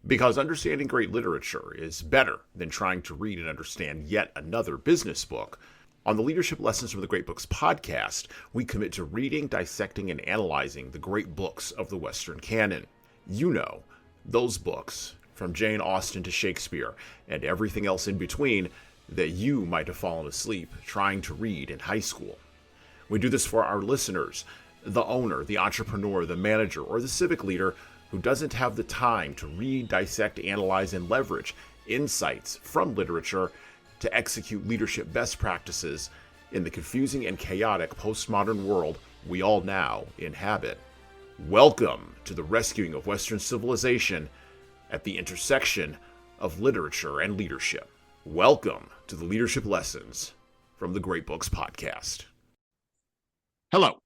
Because understanding great literature is better than trying to read and understand yet another business book. On the Leadership Lessons from the Great Books podcast, we commit to reading, dissecting, and analyzing the great books of the Western canon. You know, those books, from Jane Austen to Shakespeare, and everything else in between, that you might have fallen asleep trying to read in high school. We do this for our listeners, the owner, the entrepreneur, the manager, or the civic leader who doesn't have the time to read, dissect, analyze, and leverage insights from literature to execute leadership best practices in the confusing and chaotic postmodern world we all now inhabit. Welcome to the rescuing of Western civilization at the intersection of literature and leadership. Welcome to the Leadership Lessons from the Great Books podcast. Hello,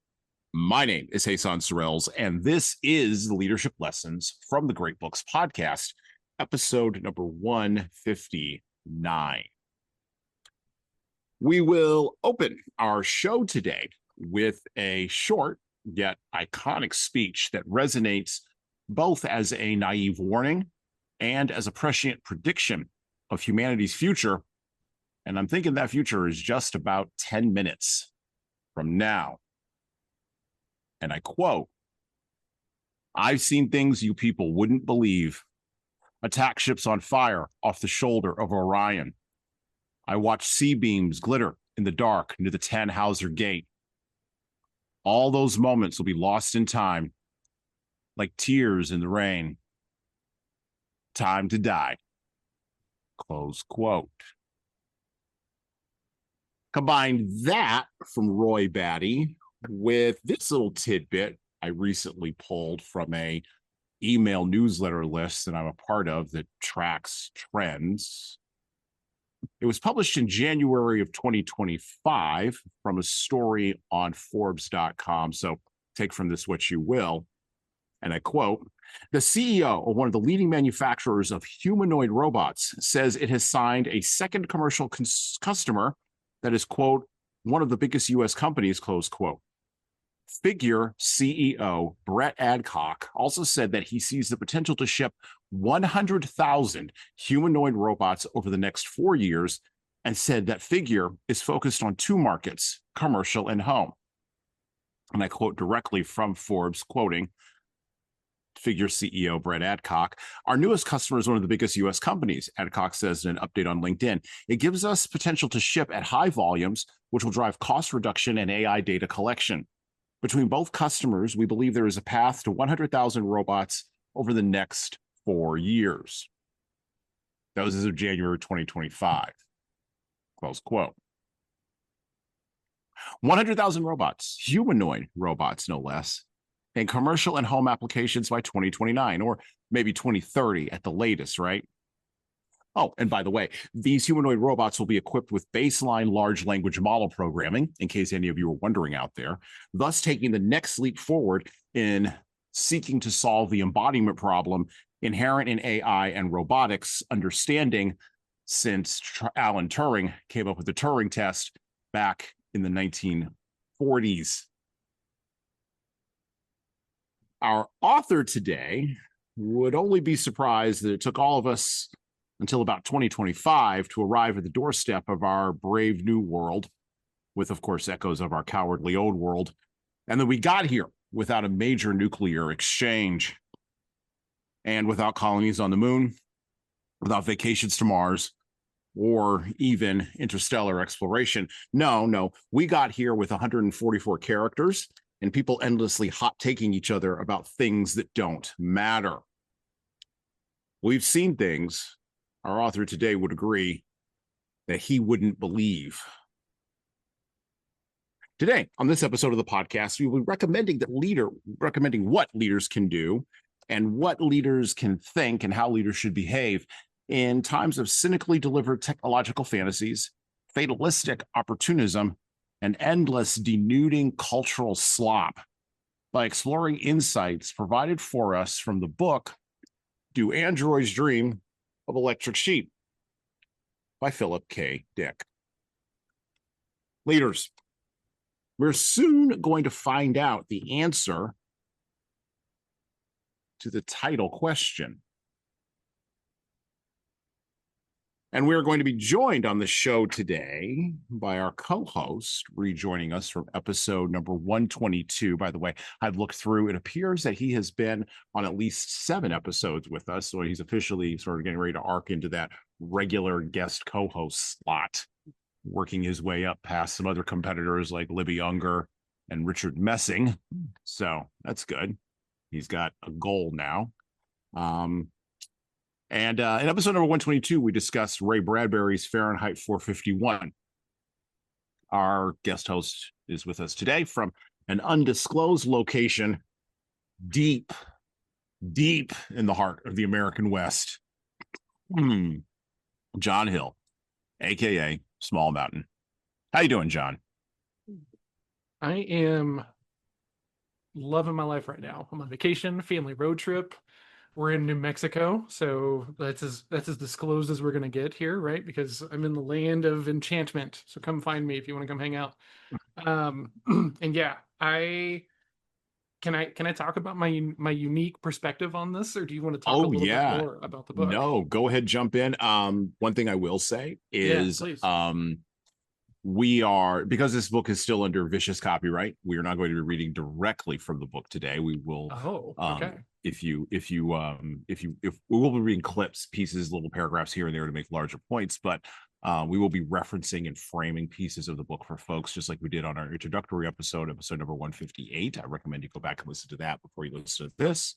my name is Jesan Sorrells, and this is the Leadership Lessons from the Great Books podcast, episode number 159. We will open our show today with a short yet iconic speech that resonates both as a naive warning and as a prescient prediction of humanity's future. And I'm thinking that future is just about 10 minutes from now. And I quote, "I've seen things you people wouldn't believe. Attack ships on fire off the shoulder of Orion. I watched sea beams glitter in the dark near the Tannhauser Gate. All those moments will be lost in time, like tears in the rain. Time to die." Close quote. Combine that from Roy Batty with this little tidbit I recently pulled from a email newsletter list that I'm a part of that tracks trends. It was published in January of 2025 from a story on Forbes.com. So take from this what you will. And I quote, "The CEO of one of the leading manufacturers of humanoid robots says it has signed a second commercial customer that is, quote, one of the biggest U.S. companies, close quote. Figure CEO Brett Adcock also said that he sees the potential to ship 100,000 humanoid robots over the next 4 years, and said that Figure is focused on two markets, commercial and home." And I quote directly from Forbes, quoting Figure CEO Brett Adcock, "Our newest customer is one of the biggest U.S. companies," Adcock says in an update on LinkedIn. "It gives us potential to ship at high volumes, which will drive cost reduction and AI data collection. Between both customers, we believe there is a path to 100,000 robots over the next 4 years." That was as of January 2025. Close quote. 100,000 robots, humanoid robots, no less, in commercial and home applications by 2029, or maybe 2030 at the latest, right? Oh, and by the way, these humanoid robots will be equipped with baseline large language model programming, in case any of you are wondering out there, thus taking the next leap forward in seeking to solve the embodiment problem inherent in AI and robotics understanding since Alan Turing came up with the Turing test back in the 1940s. Our author today would only be surprised that it took all of us until about 2025 to arrive at the doorstep of our brave new world, with, of course, echoes of our cowardly old world, and that we got here without a major nuclear exchange, and without colonies on the moon, without vacations to Mars, or even interstellar exploration. No, we got here with 144 characters and people endlessly hot-taking each other about things that don't matter. We've seen things our author today would agree that he wouldn't believe. Today, on this episode of the podcast, we will be recommending what leaders can do and what leaders can think and how leaders should behave in times of cynically delivered technological fantasies, fatalistic opportunism, and endless denuding cultural slop, by exploring insights provided for us from the book, Do Androids Dream of Electric Sheep? By Philip K. Dick. Leaders, we're soon going to find out the answer to the title question. And we are going to be joined on the show today by our co-host, rejoining us from episode number 122. By the way, I've looked through. It appears that he has been on at least 7 episodes with us. So he's officially sort of getting ready to arc into that regular guest co-host slot, working his way up past some other competitors like Libby Unger and Richard Messing. So that's good. He's got a goal now. And in episode number 122, we discussed Ray Bradbury's Fahrenheit 451. Our guest host is with us today from an undisclosed location deep in the heart of the American West. John Hill, aka Small Mountain. How you doing, John? I am loving my life right now. I'm on vacation, family road trip. We're in New Mexico, so that's as disclosed as we're gonna get here, right? Because I'm in the land of enchantment. So come find me if you want to come hang out. And yeah, can I talk about my unique perspective on this, or do you want to talk a little bit more about the book? No, go ahead, jump in. One thing I will say is we are, because this book is still under vicious copyright, we are not going to be reading directly from the book today. We will if we will be reading clips, pieces, little paragraphs here and there to make larger points, but we will be referencing and framing pieces of the book for folks, just like we did on our introductory episode number 158. I recommend you go back and listen to that before you listen to this,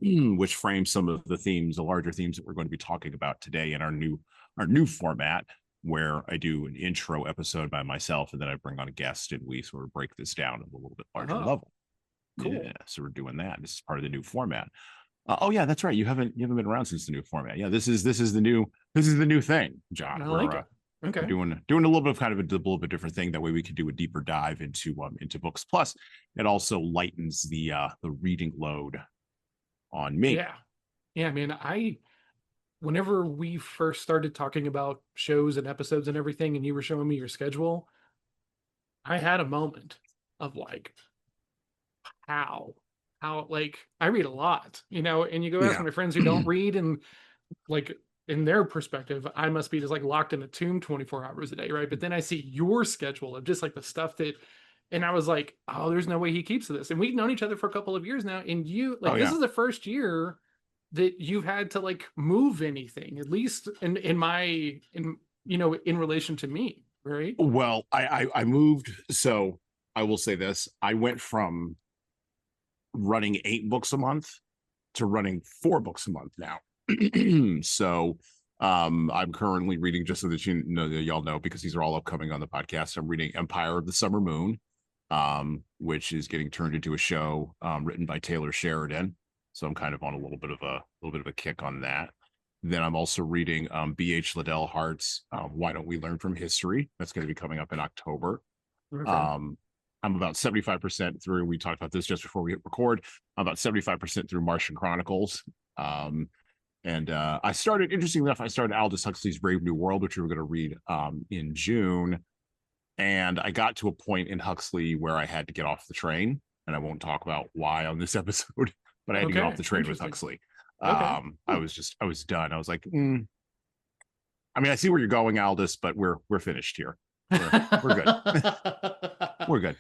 which frames some of the themes, the larger themes that we're going to be talking about today in our new format, where I do an intro episode by myself and then I bring on a guest and we sort of break this down at a little bit larger level. Cool. Yeah, so we're doing that. This is part of the new format. Oh yeah, that's right. You haven't been around since the new format. Yeah, this is the new thing, John. I like it. Okay. We're doing a little bit of kind of a little bit different thing. That way we can do a deeper dive into books. Plus, it also lightens the reading load on me. Yeah. I mean, whenever we first started talking about shows and episodes and everything, and you were showing me your schedule, I had a moment of like, how like I read a lot, and you go ask my friends who don't read, and like in their perspective, I must be just like locked in a tomb 24 hours a day, right? But then I see your schedule of just like the stuff that, and I was like, oh, there's no way he keeps this. And we've known each other for a couple of years now, and this is the first year that you've had to like move anything, at least in relation to me, right? Well, I moved, so I will say this. I went from running 8 books a month to running 4 books a month now. So I'm currently reading, just so that y'all know, because these are all upcoming on the podcast, I'm reading Empire of the Summer Moon, which is getting turned into a show written by Taylor Sheridan. So I'm kind of on a little bit of a kick on that. Then I'm also reading B.H. Liddell Hart's Why Don't We Learn from History? That's going to be coming up in October. Okay. I'm about 75% through. We talked about this just before we hit record. I'm about 75% through Martian Chronicles. I started, interestingly enough, Aldous Huxley's Brave New World, which we were going to read in June. And I got to a point in Huxley where I had to get off the train. And I won't talk about why on this episode, but I had to get off the train with Huxley. I was done. I was like, I mean, I see where you're going, Aldous, but we're finished here. We're good. We're good.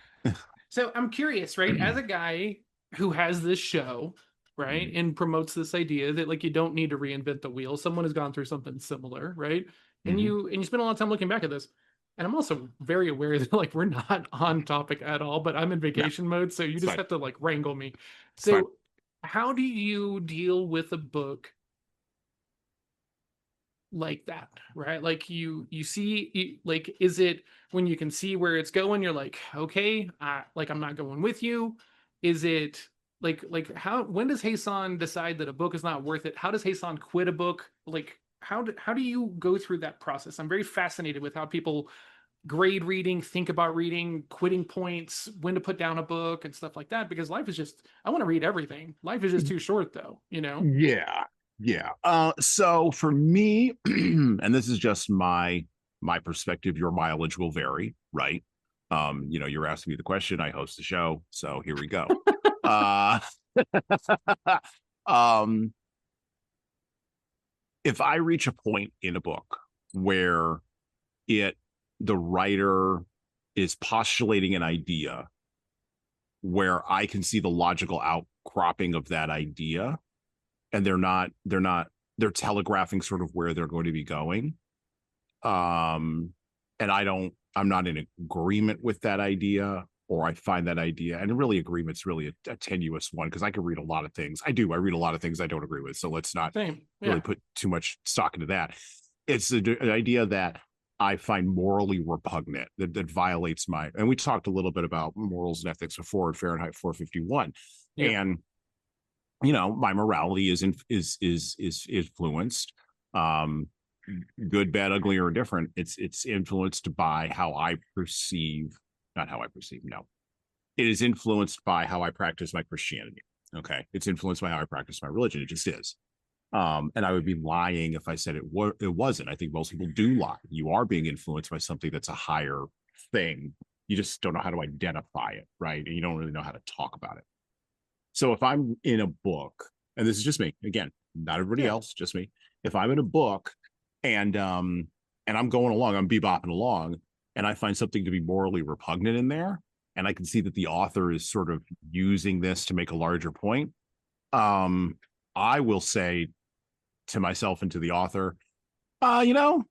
So I'm curious, right? As a guy who has this show, right, and promotes this idea that like you don't need to reinvent the wheel. Someone has gone through something similar, right? And you spend a lot of time looking back at this. And I'm also very aware that like we're not on topic at all, but I'm in vacation mode, so you just have to like wrangle me. So how do you deal with a book like that, right? Like you see, like, is it when you can see where it's going, you're like, okay, I'm not going with you? Is it like when does Jesan decide that a book is not worth it? How does Jesan quit a book? Like, how do you go through that process? I'm very fascinated with how people grade reading, think about reading, quitting points, when to put down a book and stuff like that, because life is just, I want to read everything. Life is just too short though, Yeah. So for me, and this is just my perspective, your mileage will vary, right? You're asking me the question, I host the show, so here we go. if I reach a point in a book where the writer is postulating an idea where I can see the logical outcropping of that idea, and they're telegraphing sort of where they're going to be going. And I'm not in agreement with that idea, or I find that idea, and really agreement's really a tenuous one, because I can read a lot of things. I read a lot of things I don't agree with. So let's not really put too much stock into that. It's an idea that I find morally repugnant, that violates and we talked a little bit about morals and ethics before in Fahrenheit 451. And my morality is influenced, good, bad, ugly, or indifferent. It's influenced by how I perceive, not how I perceive, no. It is influenced by how I practice my Christianity. Okay. It's influenced by how I practice my religion. It just is. And I would be lying if I said it wasn't. I think most people do lie. You are being influenced by something that's a higher thing. You just don't know how to identify it, right? And you don't really know how to talk about it. So if I'm in a book, and this is just me, again, not everybody else, just me. If I'm in a book and I'm going along, I'm bebopping along, and I find something to be morally repugnant in there, and I can see that the author is sort of using this to make a larger point, I will say to myself and to the author, I don't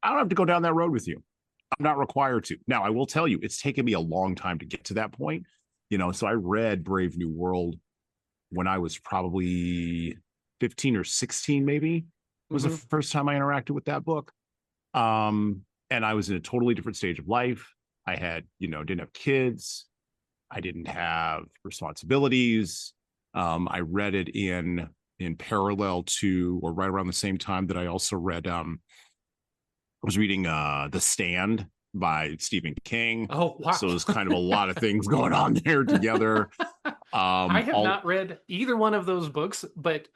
have to go down that road with you. I'm not required to. Now, I will tell you, it's taken me a long time to get to that point. So I read Brave New World when I was probably 15 or 16, maybe, was the first time I interacted with that book. And I was in a totally different stage of life. I had, didn't have kids. I didn't have responsibilities. I read it in parallel to, or right around the same time that I also read, I was reading The Stand by Stephen King. Oh, wow. So there's kind of a lot of things going on there together. I have not read either one of those books, but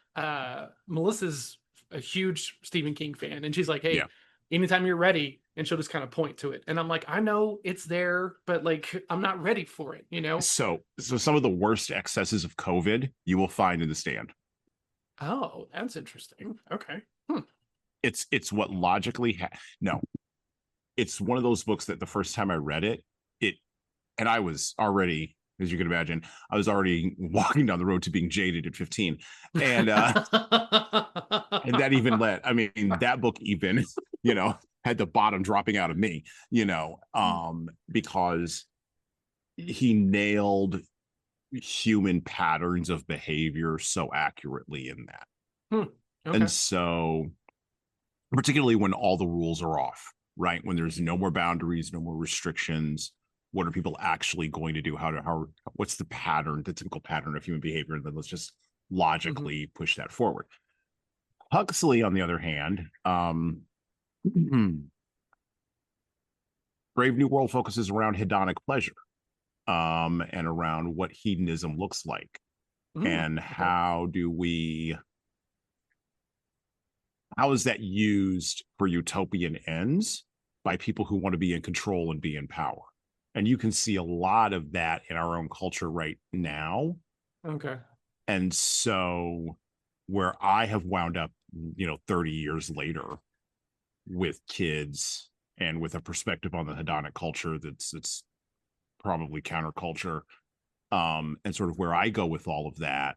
Melissa's a huge Stephen King fan, and she's like, hey, anytime you're ready, and she'll just kind of point to it. And I'm like, I know it's there, but like, I'm not ready for it, So some of the worst excesses of COVID you will find in The Stand. Oh, that's interesting. Okay. It's what logically no. It's one of those books that the first time I read it, and I was already, as you can imagine, I was already walking down the road to being jaded at 15. And and that even that book even, had the bottom dropping out of me, because he nailed human patterns of behavior so accurately in that. Okay. And so, particularly when all the rules are off, right? When there's no more boundaries, no more restrictions, what are people actually going to do? What's the pattern, the typical pattern of human behavior? And then let's just logically push that forward. Huxley, on the other hand, Brave New World focuses around hedonic pleasure, and around what hedonism looks like, and how is that used for utopian ends by people who want to be in control and be in power. And you can see a lot of that in our own culture right now. Okay. And so where I have wound up, 30 years later with kids and with a perspective on the hedonic culture that's probably counterculture, and sort of where I go with all of that,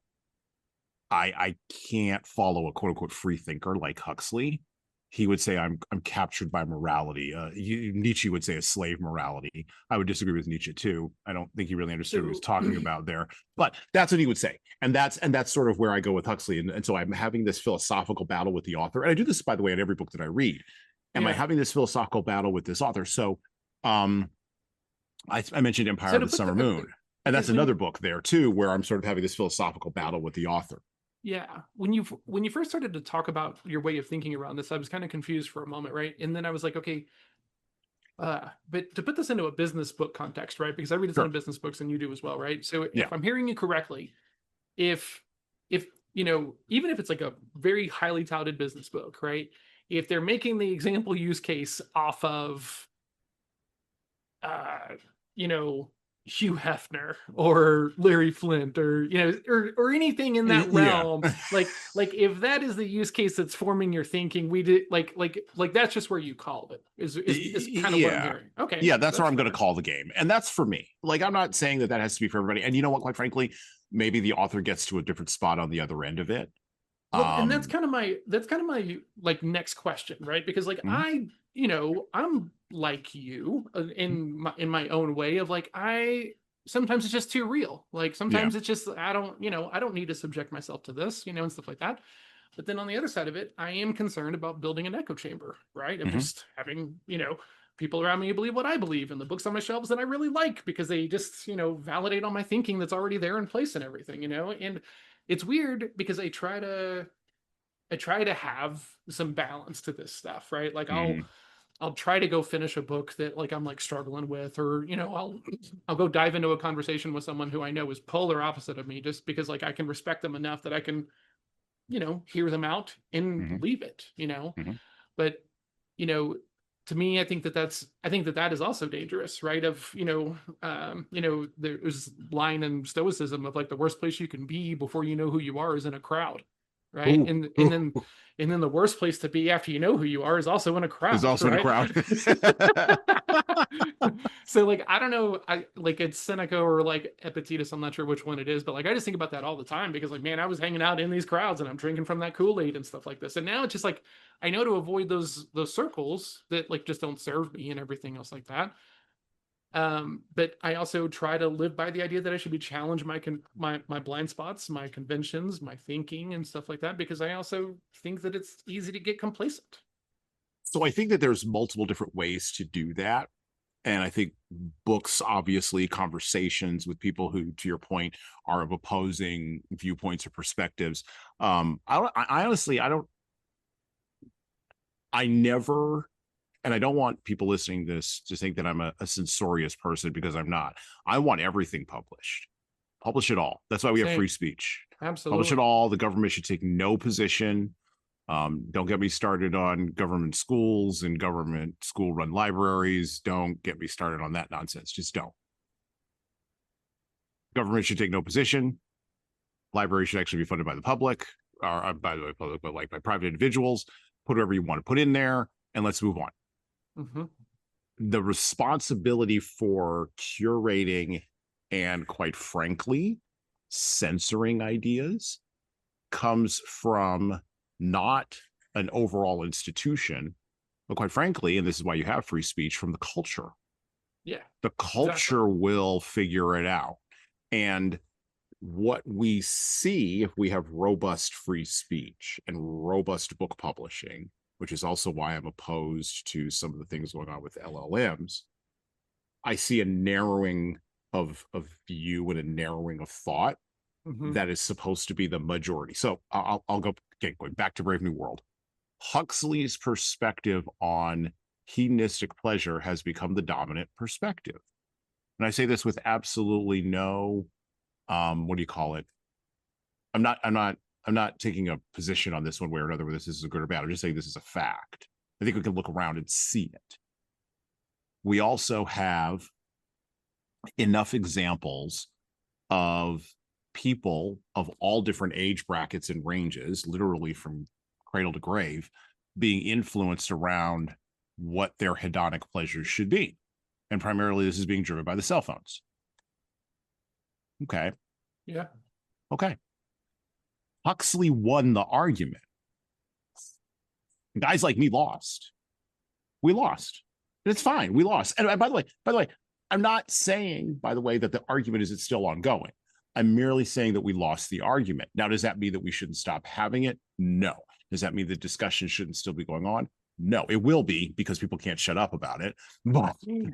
I can't follow a quote unquote free thinker like Huxley. He would say I'm captured by morality. Nietzsche would say a slave morality. I would disagree with Nietzsche too. I don't think he really understood what he was talking about there, but that's what he would say. And that's sort of where I go with Huxley. And so I'm having this philosophical battle with the author. And I do this, by the way, in every book that I read. Am I having this philosophical battle with this author? So I mentioned Empire of the Summer Moon. And that's another book there too, where I'm sort of having this philosophical battle with the author. Yeah. When you first started to talk about your way of thinking around this, I was kind of confused for a moment, right? And then I was like, okay, but to put this into a business book context, right? Because I read a ton of business books and you do as well, right? So if I'm hearing you correctly, if even if it's like a very highly touted business book, right? If they're making the example use case off of Hugh Hefner or Larry Flint or or anything in that Yeah. realm. Like if that is the use case that's forming your thinking, we did like that's just where you call it. Is kind of what I'm Yeah. hearing. Okay, Yeah, that's what that's I'm going to fair. call the game. And that's for me. Like, I'm not saying that that has to be for everybody. And you know what, quite frankly, maybe the author gets to a different spot on the other end of it. Well, and Um, that's kind of my like next question, right? Because like mhm, I'm like you in my own way of like I sometimes it's just too real. Like yeah. sometimes it's just I don't need to subject myself to this, and stuff like that. But then on the other side of it, I am concerned about building an echo chamber, right? Of Mhm, just having, people around me believe what I believe and the books on my shelves that I really like because they just, validate all my thinking that's already there in place and everything. And it's weird because I try to have some balance to this stuff, right? Like mhm. I'll try to go finish a book that like I'm like struggling with, or I'll go dive into a conversation with someone who I know is polar opposite of me, just because like I can respect them enough that I can hear them out and Mhm, leave it. mhm. But, you know, to me, I think that that is also dangerous, right? There's line in Stoicism of like the worst place you can be before you know who you are is in a crowd, right? Ooh, ooh, And then the worst place to be after you know who you are is also in a is crowd, also in a right? crowd. So like I don't know, I like it's Seneca or like Epictetus, I'm not sure which one it is, but like I just think about that all the time because like man, I was hanging out in these crowds and I'm drinking from that Kool-Aid and stuff like this. And now it's just like I know to avoid those circles that like just don't serve me and everything else like that. But I also try to live by the idea that I should be challenged my blind spots, my conventions, my thinking and stuff like that, because I also think that it's easy to get complacent. So I think that there's multiple different ways to do that. And I think books, obviously, conversations with people who, to your point, are of opposing viewpoints or perspectives. I honestly, I never, and I don't want people listening to this to think that I'm a censorious person because I'm not. I want everything published. Publish it all. That's why we have free Same. speech. Publish it Absolutely. all. The government should take no position. Don't get me started on government schools and government school run libraries. Don't get me started on that nonsense. Just don't. Government should take no position. Libraries should actually be funded by the public, or by the way, public, but like by private individuals. Put whatever you want to put in there, and let's move on. Hmm. The responsibility for curating and, quite frankly, censoring ideas comes from not an overall institution, but quite frankly, and this is why you have free speech, from the culture. Yeah, The exactly. culture will figure it out. And what we see if we have robust free speech and robust book publishing, which is also why I'm opposed to some of the things going on with LLMs, I see a narrowing of view and a narrowing of thought Hmm. that is supposed to be the majority. So I'll go okay, going back to Brave New World. Huxley's perspective on hedonistic pleasure has become the dominant perspective. And I say this with absolutely no what do you call it? I'm not taking a position on this one way or another, whether this is a good or bad. I'm just saying this is a fact. I think we can look around and see it. We also have enough examples of people of all different age brackets and ranges, literally from cradle to grave, being influenced around what their hedonic pleasures should be. And primarily, this is being driven by the cell phones. Okay. Yeah. Okay. Huxley won the argument. Guys like me lost. We lost. It's fine. We lost. And by the way, I'm not saying, by the way, that the argument is it's still ongoing. I'm merely saying that we lost the argument. Now, does that mean that we shouldn't stop having it? No. Does that mean the discussion shouldn't still be going on? No, it will be because people can't shut up about it. But we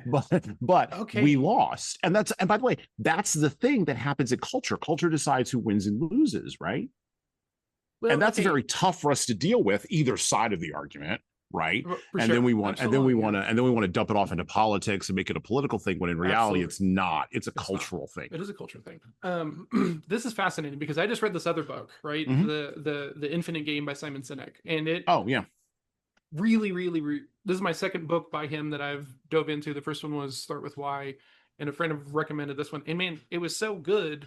Okay. lost. And by the way, that's the thing that happens in culture. Culture decides who wins and loses, right? And Well, that's okay. very tough for us to deal with, either side of the argument, right? For sure. Absolutely. Yeah. And then we want to dump it off into politics and make it a political thing when in reality Absolutely. it's not. It's a It's not. cultural thing. It is a culture thing. This is fascinating because I just read this other book, right? Mm-hmm. The Infinite Game by Simon Sinek, and it Oh yeah. really, really, this is my second book by him that I've dove into. The first one was Start with Why, and a friend have recommended this one. And man, it was so good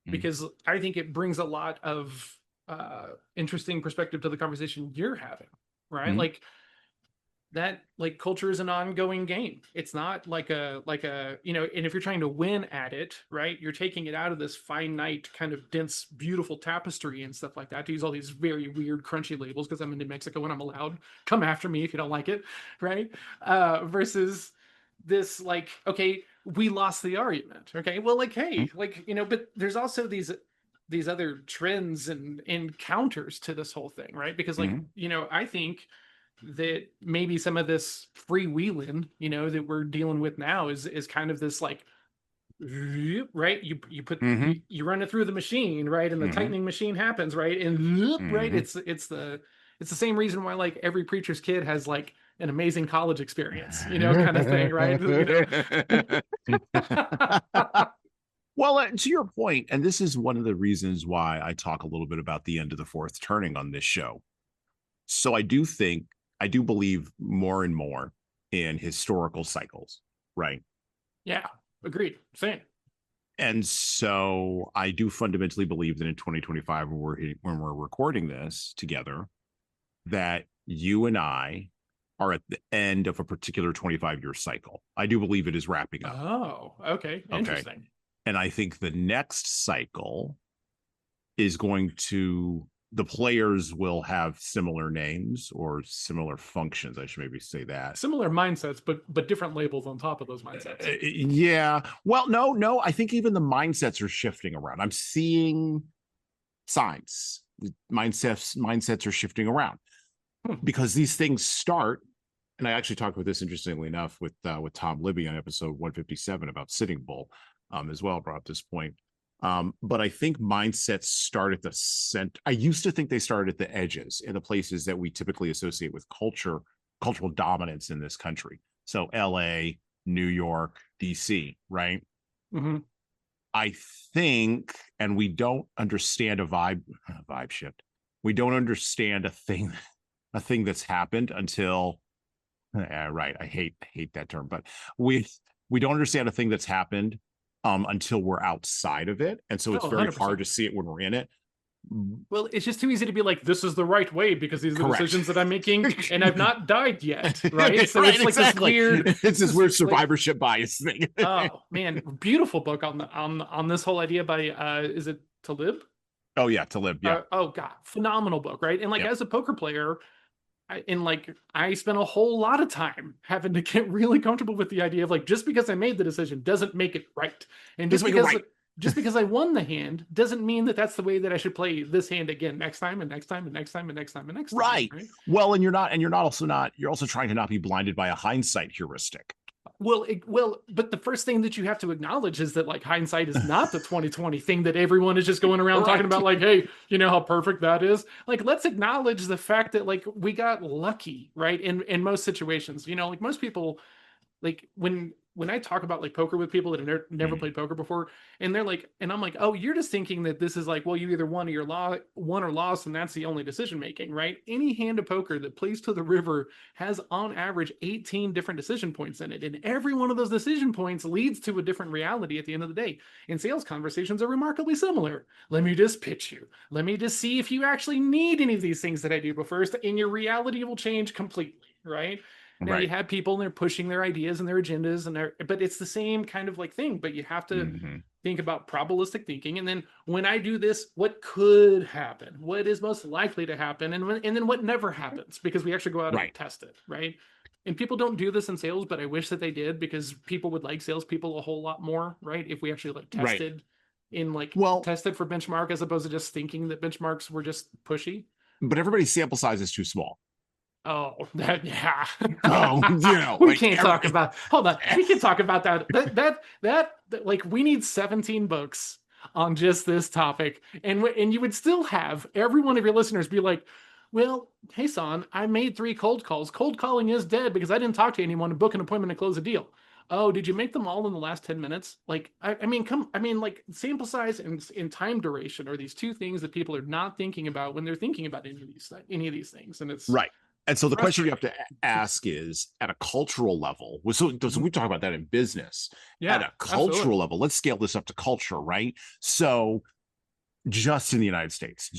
because I think it brings a lot of interesting perspective to the conversation you're having, right? Like that, like culture is an ongoing game. It's not like a and if you're trying to win at it, right, you're taking it out of this finite kind of dense beautiful tapestry and stuff like that, to use all these very weird crunchy labels because I'm in New Mexico and I'm allowed. Come after me if you don't like it, right? Versus this, like, okay, we lost the argument, okay, well, like, hey, like, but there's also these other trends and counters to this whole thing, right? Because like I think that maybe some of this freewheeling, that we're dealing with now is kind of this like, right? You put you run it through the machine, right? And the tightening machine happens, right? And right, it's the same reason why like every preacher's kid has like an amazing college experience, kind of thing, right? Well, to your point, and this is one of the reasons why I talk a little bit about the end of the fourth turning on this show. So I do believe more and more in historical cycles, right? Yeah, agreed. Same. And so I do fundamentally believe that in 2025, when we're recording this together, that you and I are at the end of a particular 25-year cycle. I do believe it is wrapping up. Oh, okay. Interesting. Okay. And I think the next cycle is the players will have similar names or similar functions. I should maybe say that. Similar mindsets, but different labels on top of those mindsets. Yeah. Well, no. I think even the mindsets are shifting around. I'm seeing signs. Mindsets are shifting around because these things start. And I actually talked about this, interestingly enough, with Tom Libby on episode 157 about Sitting Bull, as well, brought up this point. But I think mindsets start at the center. I used to think they started at the edges, in the places that we typically associate with cultural dominance in this country. So LA, New York, DC, right? I think, and we don't understand a vibe shift. We don't understand a thing that's happened until, right. I hate that term, but we don't understand a thing that's happened until we're outside of it. And so it's very 100%. Hard to see it when we're in it. Well, it's just too easy to be like, this is the right way because these are the decisions that I'm making and I've not died yet, right? So right, it's like exactly. this weird weird survivorship bias thing. Oh man, beautiful book on this whole idea by is it Talib? Oh yeah, Talib. Yeah. Oh god, phenomenal book, right? And like as a poker player, I spent a whole lot of time having to get really comfortable with the idea of like, just because I made the decision doesn't make it right, and just because I won the hand doesn't mean that that's the way that I should play this hand again next time and next time and next time and next time and next time. Right. Well, and you're also trying to not be blinded by a hindsight heuristic. Well, but the first thing that you have to acknowledge is that like hindsight is not the 2020 thing that everyone is just going around talking about like, hey, you know how perfect that is? Like, let's acknowledge the fact that like we got lucky, right? In most situations, like most people, like when I talk about like poker with people that have never played poker before, and they're like, and I'm like, oh, you're just thinking that this is like, well, you either won or lost, and that's the only decision making, right? Any hand of poker that plays to the river has on average 18 different decision points in it, and every one of those decision points leads to a different reality at the end of the day. And sales conversations are remarkably similar. Let me just pitch you. Let me just see if you actually need any of these things that I do first, and your reality will change completely, right? Now you have people and they're pushing their ideas and their agendas but it's the same kind of like thing, but you have to think about probabilistic thinking. And then when I do this, what could happen? What is most likely to happen? And then what never happens, because we actually go out and test it, right? And people don't do this in sales, but I wish that they did, because people would like salespeople a whole lot more, right? If we actually like tested tested for benchmark, as opposed to just thinking that benchmarks were just pushy. But everybody's sample size is too small. Oh, yeah. Oh, we can't talk about. Hold on, we can talk about that. That like we need 17 books on just this topic, and you would still have every one of your listeners be like, "Well, hey, son, I made 3 cold calls. Cold calling is dead because I didn't talk to anyone to book an appointment and close a deal." Oh, did you make them all in the last 10 minutes? Like, I mean, like sample size and time duration are these two things that people are not thinking about when they're thinking about any of these things, and it's right. And so the question you have to ask is, at a cultural level, so we talk about that in business. Yeah, at a cultural absolutely. level, let's scale this up to culture, right? So just in the United States,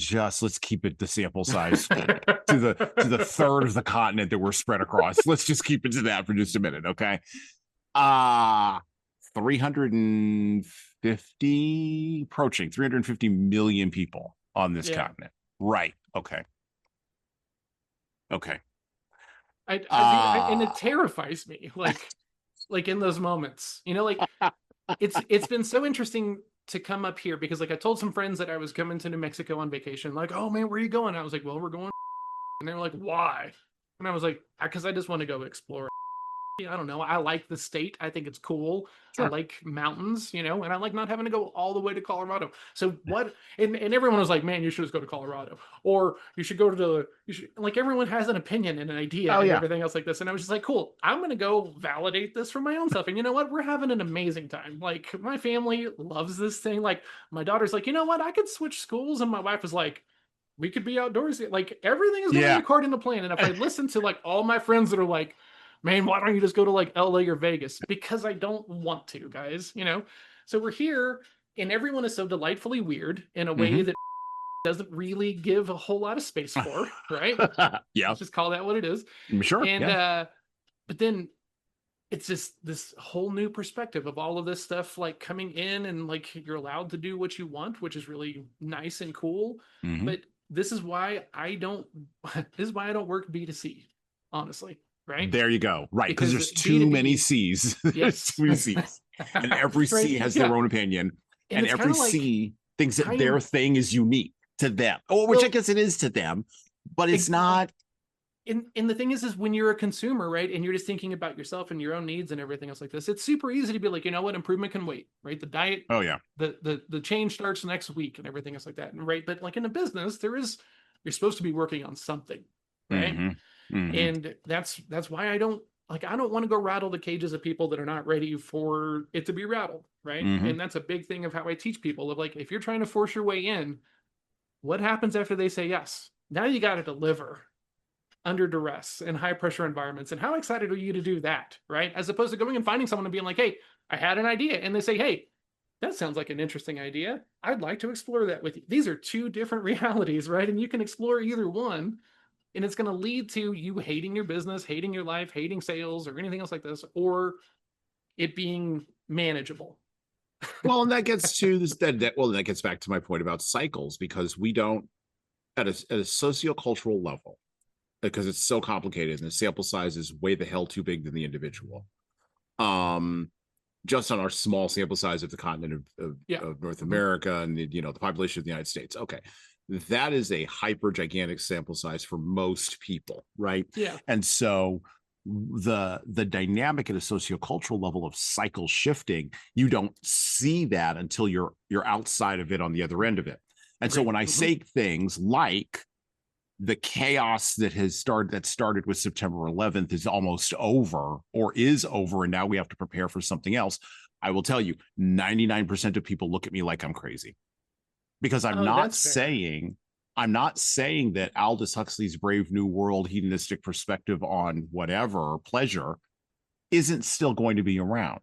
let's keep it the sample size to the third of the continent that we're spread across. Let's just keep it to that for just a minute, okay? 350, approaching 350 million people on this continent. Right. Okay. And it terrifies me, like in those moments, like it's been so interesting to come up here because like I told some friends that I was coming to New Mexico on vacation, like, oh man, where are you going? I was like, well, we're going, and they were like, why? And I was like, because I just want to go explore. I don't know. I like the state. I think it's cool. I Sure. like mountains, and I like not having to go all the way to Colorado. So what? And everyone was like, "Man, you should just go to Colorado, or you should go to the." You should like everyone has an opinion and an idea Oh and yeah. everything else like this. And I was just like, "Cool. I'm gonna go validate this for my own self." And you know what? We're having an amazing time. Like my family loves this thing. Like my daughter's like, "You know what? I could switch schools," and my wife was like, we could be outdoors. Like everything is going Yeah. according to plan. And if I listen to like all my friends that are like, man, why don't you just go to like LA or Vegas? Because I don't want to, guys, So we're here and everyone is so delightfully weird in a way that doesn't really give a whole lot of space for, right? Yeah. Let's just call that what it is. Sure. And yeah. But then it's just this whole new perspective of all of this stuff like coming in and like you're allowed to do what you want, which is really nice and cool. But this is why I don't work B2C, honestly. Right. There you go. Right. Because there's B2B, too many C's. There's too many C's. And every C has their own opinion. And it's every like, C thinks that their thing is unique to them. Oh, which I guess it is to them, but it's not. And the thing is when you're a consumer, right, and you're just thinking about yourself and your own needs and everything else like this, it's super easy to be like, you know what, improvement can wait, right? The diet, oh yeah, the change starts next week and everything else like that, and right. But like in a business, you're supposed to be working on something, right? And that's why I don't want to go rattle the cages of people that are not ready for it to be rattled, right? And that's a big thing of how I teach people of like, if you're trying to force your way in, what happens after they say yes? Now you got to deliver under duress in high pressure environments. And how excited are you to do that, right? As opposed to going and finding someone and being like, hey, I had an idea. And they say, hey, that sounds like an interesting idea. I'd like to explore that with you. These are two different realities, right? And you can explore either one. And it's going to lead to you hating your business, hating your life, hating sales, or anything else like this, or it being manageable. Well, and that gets to this. That gets back to my point about cycles, because we don't, at a sociocultural level, because it's so complicated and the sample size is way the hell too big than the individual. Just on our small sample size of the continent of North America and the population of the United States. Okay. That is a hyper gigantic sample size for most people, right? Yeah. And so the dynamic at a sociocultural level of cycle shifting, you don't see that until you're outside of it on the other end of it. And so when I say things like the chaos that started with September 11th is almost over or is over, and now we have to prepare for something else, I will tell you 99% of people look at me like I'm crazy, because I'm not saying that Aldous Huxley's Brave New World hedonistic perspective on whatever pleasure isn't still going to be around.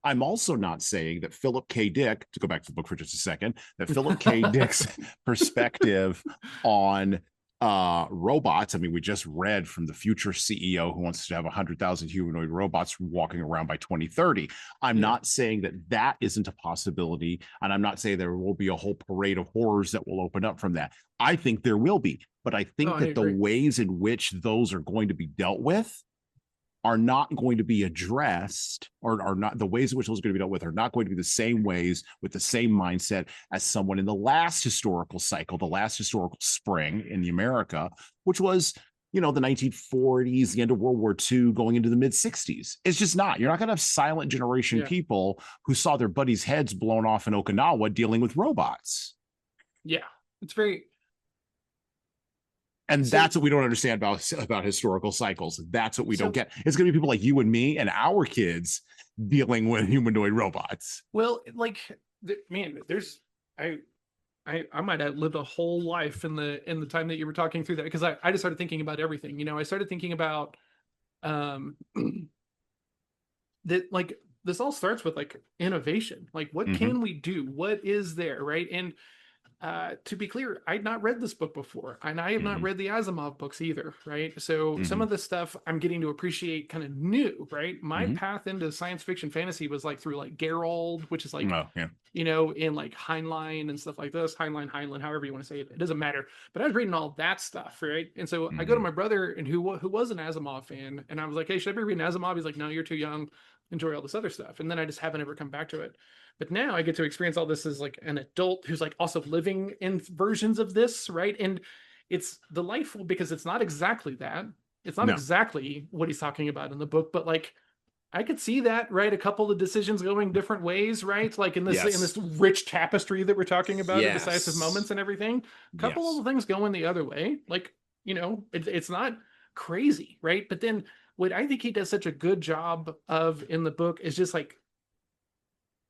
I'm also not saying that Philip K. Dick, to go back to the book for just a second, that Philip K. Dick's perspective on robots. I mean, we just read from the future CEO who wants to have 100,000 humanoid robots walking around by 2030. I'm not saying that isn't a possibility, and I'm not saying there will be a whole parade of horrors that will open up from that. I think there will be, but I think that the ways in which those are going to be dealt with are not going to be addressed, or are not the ways in which those are going to be dealt with are not going to be the same ways with the same mindset as someone in the last historical cycle, the last historical spring in the America, which was, the 1940s, the end of World War II, going into the mid 60s. It's just not. You're not going to have silent generation people who saw their buddies' heads blown off in Okinawa dealing with robots. Yeah, it's very. And that's what we don't understand about historical cycles. That's what we don't get. It's going to be people like you and me and our kids dealing with humanoid robots. Well, like, man, I might have lived a whole life in the time that you were talking through that, because I just started thinking about everything. I started thinking about um that, like, this all starts with like innovation. Like, what Mm-hmm. can we do? What is there, right? And to be clear, I'd not read this book before, and I have not Mm-hmm. read the Asimov books either, right? So some Mm-hmm. of the stuff I'm getting to appreciate kind of new, right? My Mm-hmm. path into science fiction fantasy was like through like Geralt, which is like, Oh, yeah. in like Heinlein and stuff like this, Heinlein, however you want to say it, it doesn't matter. But I was reading all that stuff, right? And so I go to Mm-hmm. my brother, and who was an Asimov fan, and I was like, "Hey, should I be reading Asimov?" He's like, "No, you're too young. Enjoy all this other stuff." And then I just haven't ever come back to it. But now I get to experience all this as like an adult who's like also living in versions of this, right? And it's delightful because it's not exactly that. It's not No. exactly what he's talking about in the book, but like I could see that, right? A couple of decisions going different ways, right? Like in this Yes. rich tapestry that we're talking about of decisive Yes. moments and everything. A couple of Yes. the things going the other way. Like, it's not crazy, right? But then what I think he does such a good job of in the book is just like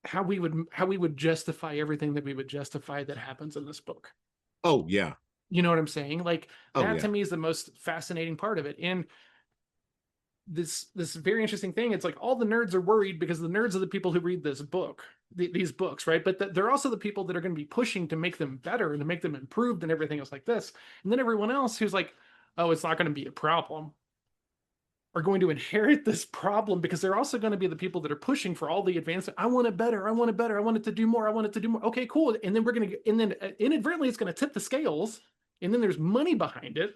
how we would justify everything that we would justify that happens in this book. Oh, yeah. You know what I'm saying? Like, Oh, that yeah. to me is the most fascinating part of it. And this very interesting thing, it's like all the nerds are worried because the nerds are the people who read this book, these books, right? But they're also the people that are going to be pushing to make them better and to make them improved and everything else like this. And then everyone else who's like, oh, it's not going to be a problem, are going to inherit this problem because they're also going to be the people that are pushing for all the advancement. I want it better. I want it better. I want it to do more. I want it to do more. Okay, cool. And then inadvertently it's going to tip the scales. And then there's money behind it.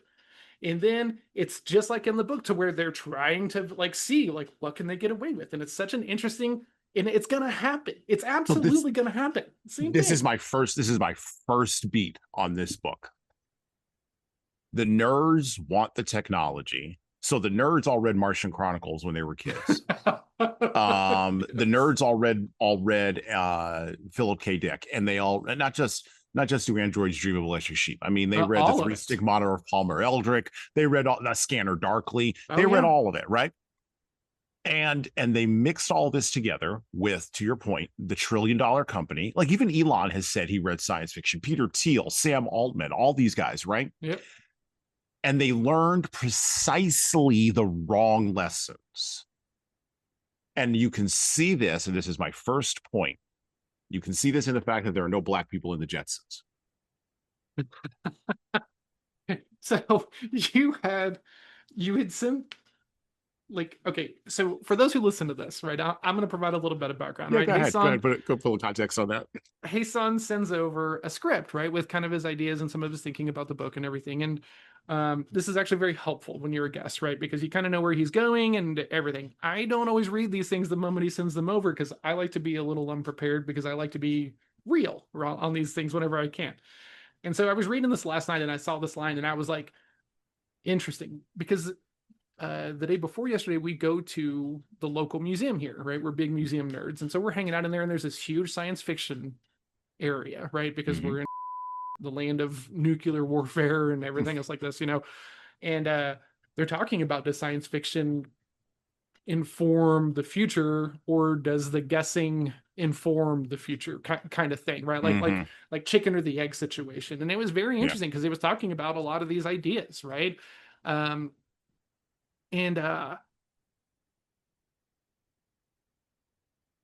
And then it's just like in the book to where they're trying to like see like what can they get away with. And it's such an interesting, and it's going to happen. It's So absolutely going to happen. Same this thing. is my first beat on this book. The nerds want the technology. So the nerds all read Martian Chronicles when they were kids. The nerds all read Philip K. Dick, and they all not just Do Androids Dream of Electric Sheep. I mean, they read the All of Three it. Stigmata of Palmer Eldritch. They read all the Scanner Darkly. Oh They read yeah. all of it, right? And they mixed all this together with, to your point, the $1 trillion company. Like even Elon has said he read science fiction. Peter Thiel, Sam Altman, all these guys, right? Yep. And they learned precisely the wrong lessons. And you can see this, and this is my first point. You can see this in the fact that there are no black people in the Jetsons. So you had some, like, okay, so for those who listen to this, right, I'm going to provide a little bit of background, Yeah, right? go ahead. Hasan, Put a little context on that. Hasan sends over a script, right, with kind of his ideas and some of his thinking about the book and everything. And this is actually very helpful when you're a guest, right? Because you kind of know where he's going and everything. I don't always read these things the moment he sends them over because I like to be a little unprepared because I like to be real on these things whenever I can. And so I was reading this last night and I saw this line and I was like, interesting, because the day before yesterday, we go to the local museum here, right? We're big museum nerds. And so we're hanging out in there, and there's this huge science fiction area, right? Because Mm-hmm. we're in the land of nuclear warfare and everything else like this. And they're talking about, does science fiction inform the future, or does the guessing inform the future kind of thing, right? Like Mm-hmm. like chicken or the egg situation. And it was very Yeah. interesting because he was talking about a lot of these ideas, right? Um, and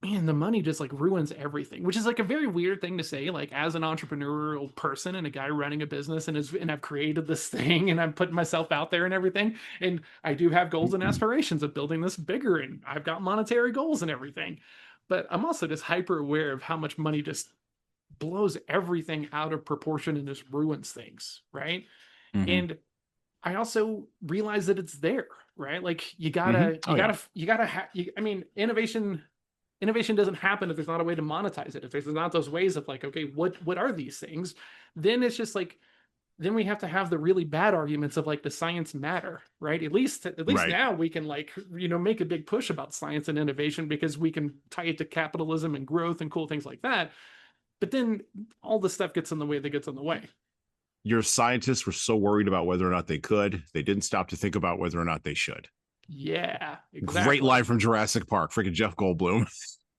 man, the money just like ruins everything, which is like a very weird thing to say, like as an entrepreneurial person and a guy running a business, and I've created this thing and I'm putting myself out there and everything. And I do have goals and aspirations of building this bigger, and I've got monetary goals and everything. But I'm also just hyper aware of how much money just blows everything out of proportion and just ruins things, right? Mm-hmm. And I also realize that it's there, right? Like you Mm-hmm. gotta, Oh, yeah. I mean, innovation doesn't happen if there's not a way to monetize it. If there's not those ways of like, okay, what are these things? Then it's just like, then we have to have the really bad arguments of like, does science matter, right? At least Right. now we can like, make a big push about science and innovation because we can tie it to capitalism and growth and cool things like that. But then all the stuff gets in the way that gets in the way. Your scientists were so worried about whether or not they could, they didn't stop to think about whether or not they should. Yeah, Great exactly. line from Jurassic Park. Freaking Jeff Goldblum.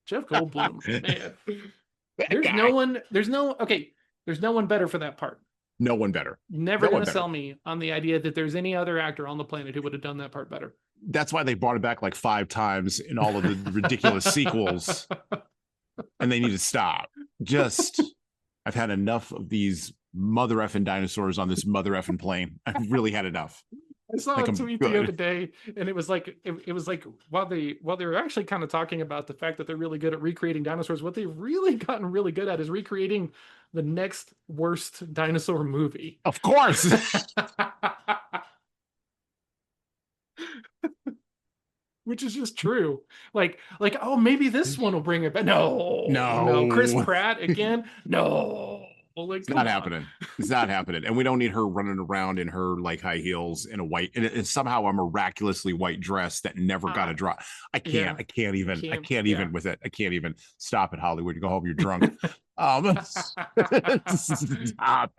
Jeff Goldblum, man. That There's guy. no okay. There's no one better for that part. No one better. Never No one gonna better. sell me on the idea that there's any other actor on the planet who would have done that part better. That's why they brought it back like 5 times in all of the ridiculous sequels, and they need to stop. Just, I've had enough of these mother effing dinosaurs on this mother effing plane. I've really had enough. I saw Like, a I'm tweet the other good. day, and it was like it was like while they were actually kind of talking about the fact that they're really good at recreating dinosaurs, what they've really gotten really good at is recreating the next worst dinosaur movie. Of course. Which is just true. Like, oh, maybe this one will bring it back. No, Chris No. Pratt again. No, like, It's come not on. happening. It's not happening. And we don't need her running around in her like high heels in a white and somehow a miraculously white dress that never got a drop. I can't. Yeah, I can't even. I can't yeah. even with it. I can't even stop it, Hollywood. You go home, you're drunk. Stop.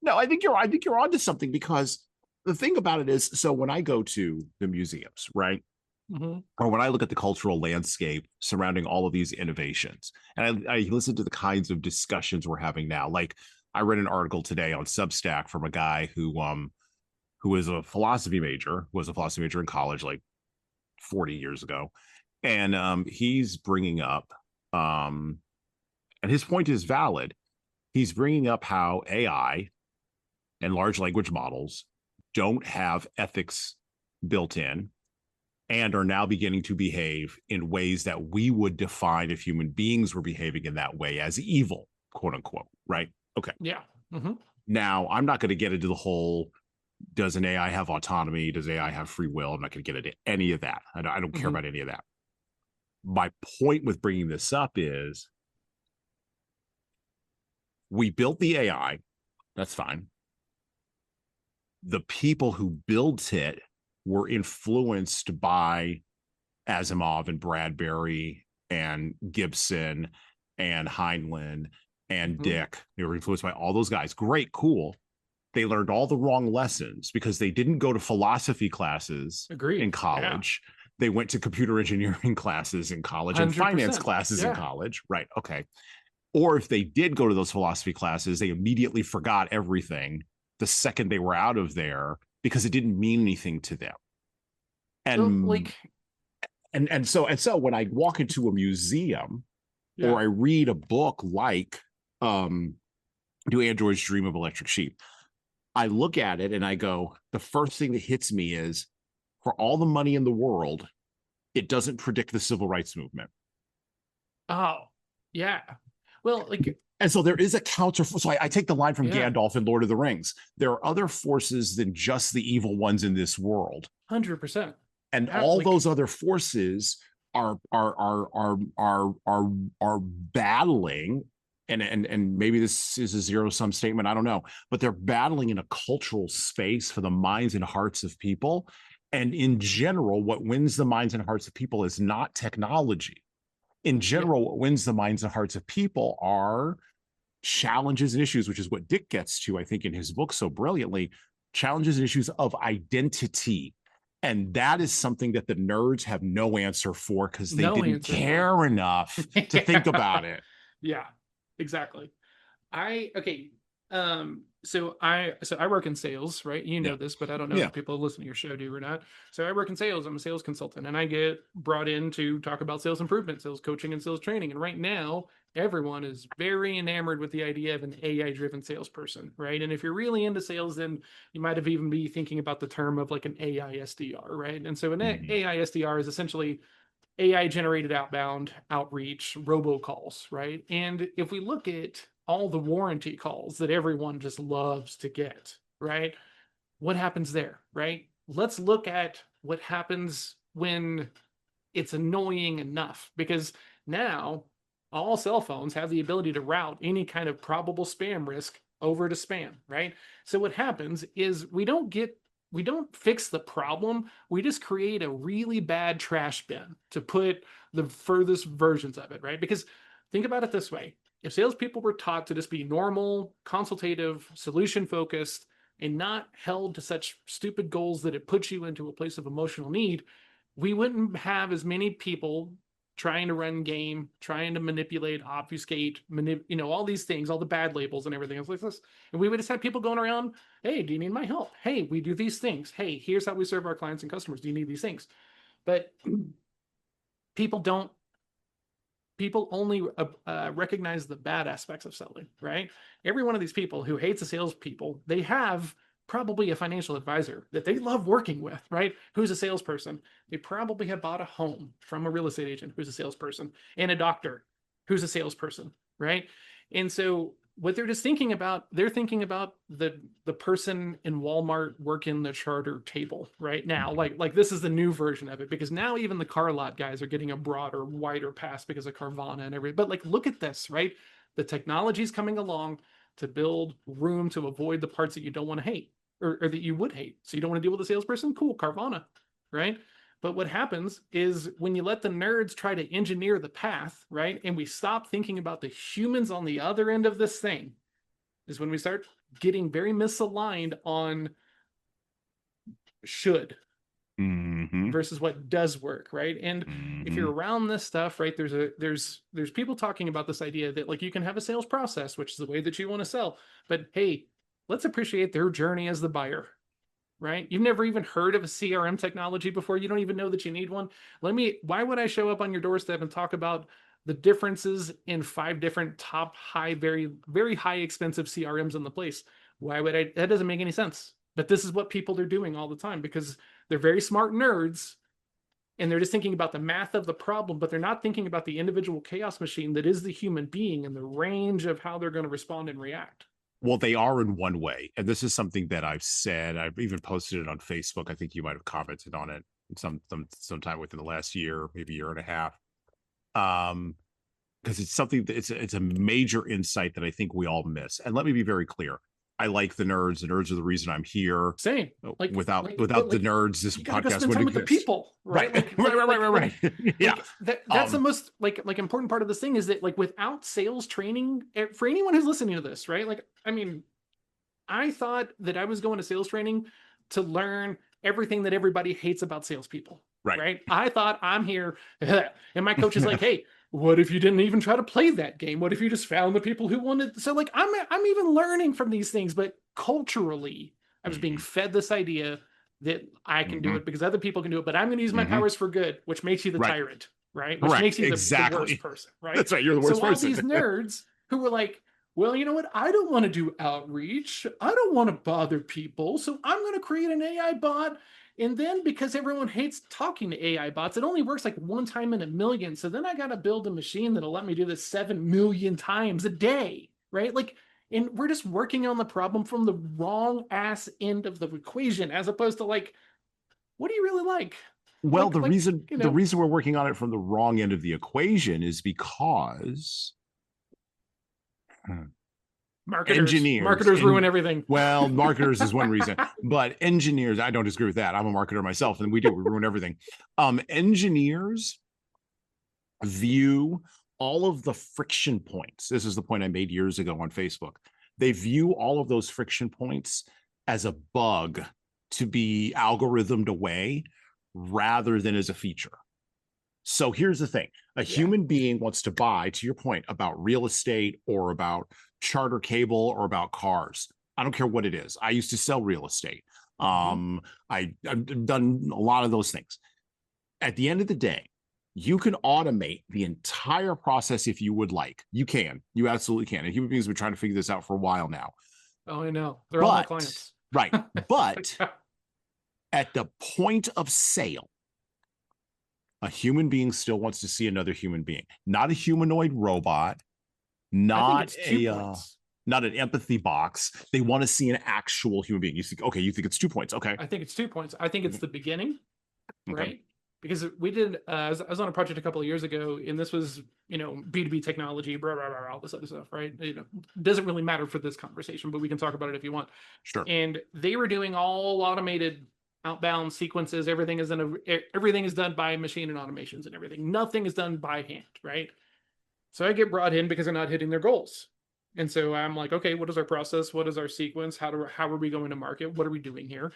No, I think you're onto something, because the thing about it is, so when I go to the museums, right? Mhm. Or when I look at the cultural landscape surrounding all of these innovations, and I listen to the kinds of discussions we're having now. Like, I read an article today on Substack from a guy who was a philosophy major, in college like 40 years ago, and he's bringing up, and his point is valid. He's bringing up how AI and large language models don't have ethics built in, and are now beginning to behave in ways that we would define, if human beings were behaving in that way, as evil, quote unquote. Right? Okay. Yeah. Mm-hmm. Now, I'm not going to get into the whole, does an AI have autonomy? Does AI have free will? I'm not going to get into any of that. I don't care about any of that. My point with bringing this up is, we built the AI. That's fine. The people who built it were influenced by Asimov and Bradbury and Gibson and Heinlein and Dick. They were influenced by all those guys. Great, cool. They learned all the wrong lessons because they didn't go to philosophy classes in college. Yeah. They went to computer engineering classes in college and finance classes in college. Right. Okay. Or if they did go to those philosophy classes, they immediately forgot everything the second they were out of there because it didn't mean anything to them. And so when I walk into a museum, or I read a book like Do Androids Dream of Electric Sheep, I look at it and I go, the first thing that hits me is, for all the money in the world, it doesn't predict the civil rights movement. Oh, yeah. Well, like, and so there is a counter. So I take the line from Gandalf in Lord of the Rings. There are other forces than just the evil ones in this world. 100%. And all those other forces are battling, and maybe this is a zero-sum statement, I don't know, but they're battling in a cultural space for the minds and hearts of people. And in general, what wins the minds and hearts of people is not technology. In general, what wins the minds and hearts of people are challenges and issues, which is what Dick gets to, I think, in his book so brilliantly, challenges and issues of identity. And that is something that the nerds have no answer for, because they didn't care enough to think about it. Yeah, exactly. So I work in sales, right? You know this, but I don't know if people listening to your show do or not. So I work in sales. I'm a sales consultant, and I get brought in to talk about sales improvement, sales coaching, and sales training. And right now, everyone is very enamored with the idea of an AI-driven salesperson, right? And if you're really into sales, then you might have even be thinking about the term of like an AI SDR, right? And so an AI SDR is essentially AI-generated outbound outreach robocalls, right? And if we look at all the warranty calls that everyone just loves to get, right? What happens there, right? Let's look at what happens when it's annoying enough, because now all cell phones have the ability to route any kind of probable spam risk over to spam, right? So what happens is we don't fix the problem. We just create a really bad trash bin to put the furthest versions of it, right? Because think about it this way. If salespeople were taught to just be normal, consultative, solution-focused, and not held to such stupid goals that it puts you into a place of emotional need, we wouldn't have as many people trying to run game, trying to manipulate, obfuscate, all these things, all the bad labels and everything else like this. And we would just have people going around, hey, do you need my help? Hey, we do these things. Hey, here's how we serve our clients and customers. Do you need these things? But people don't, people only recognize the bad aspects of selling, right? Every one of these people who hates the salespeople, they have probably a financial advisor that they love working with, right? Who's a salesperson. They probably have bought a home from a real estate agent who's a salesperson, and a doctor who's a salesperson, right? And so what they're just thinking about, they're thinking about the person in Walmart working the charter table right now. Like this is the new version of it, because now even the car lot guys are getting a broader, wider pass because of Carvana and everything. But like, look at this, right? The technology's coming along to build room to avoid the parts that you don't want to hate, or that you would hate. So you don't want to deal with a salesperson? Cool, Carvana, right? But what happens is when you let the nerds try to engineer the path, right? And we stop thinking about the humans on the other end of this thing, is when we start getting very misaligned on should versus what does work, right? And if you're around this stuff, right, there's people talking about this idea that like you can have a sales process, which is the way that you want to sell, but hey, let's appreciate their journey as the buyer, right? You've never even heard of a CRM technology before. You don't even know that you need one. Why would I show up on your doorstep and talk about the differences in 5 different top high, very, very high expensive CRMs in the place? Why would I? That doesn't make any sense. But this is what people are doing all the time because they're very smart nerds and they're just thinking about the math of the problem, but they're not thinking about the individual chaos machine that is the human being and the range of how they're going to respond and react. Well, they are in one way. And this is something that I've said. I've even posted it on Facebook. I think you might have commented on it sometime within the last year, maybe year and a half. Because it's something that it's a major insight that I think we all miss. And let me be very clear. I like the nerds. The nerds are the reason I'm here. Same. Without the nerds, this podcast wouldn't exist. With the people, right? Right. Yeah. That's the most important part of this thing is that like without sales training, for anyone who's listening to this, right? Like, I mean, I thought that I was going to sales training to learn everything that everybody hates about salespeople. Right? I thought I'm here, and my coach is like, "Hey, what if you didn't even try to play that game? What if you just found the people who wanted?" So like, I'm even learning from these things, but culturally, I was being fed this idea that I can do it because other people can do it, but I'm going to use my powers for good, which makes you the tyrant, right? Which makes you the worst person, right? That's right. You're the worst person. So all these nerds who were like, well, you know what? I don't want to do outreach. I don't want to bother people. So I'm going to create an AI bot. And then because everyone hates talking to AI bots, it only works like one time in a million. So then I got to build a machine that'll let me do this 7 million times a day, right? Like, and we're just working on the problem from the wrong ass end of the equation, as opposed to like, what do you really like? Well, the reason we're working on it from the wrong end of the equation is because marketers ruin everything. Well, marketers is one reason, but engineers, I don't disagree with that. I'm a marketer myself, and we ruin everything. Engineers view all of the friction points. This is the point I made years ago on Facebook. They view all of those friction points as a bug to be algorithmed away rather than as a feature. So here's the thing. A human being wants to buy, to your point, about real estate or about charter cable or about cars. I don't care what it is. I used to sell real estate. I've done a lot of those things. At the end of the day, you can automate the entire process if you would like. You can. You absolutely can. And human beings have been trying to figure this out for a while now. Oh, I know. They're all my clients. Right. But at the point of sale, a human being still wants to see another human being, not a humanoid robot, not an empathy box. They want to see an actual human being. You think, okay, you think it's 2 points. Okay. I think it's 2 points. I think it's the beginning, right? Because we did, I was on a project a couple of years ago, and this was, B2B technology, all this other stuff, right? Doesn't really matter for this conversation, but we can talk about it if you want. Sure. And they were doing all automated outbound sequences. Everything is done by machine and automations and everything. Nothing is done by hand, right? So I get brought in because they're not hitting their goals. And so I'm like, okay, what is our process? What is our sequence? How are we going to market? What are we doing here?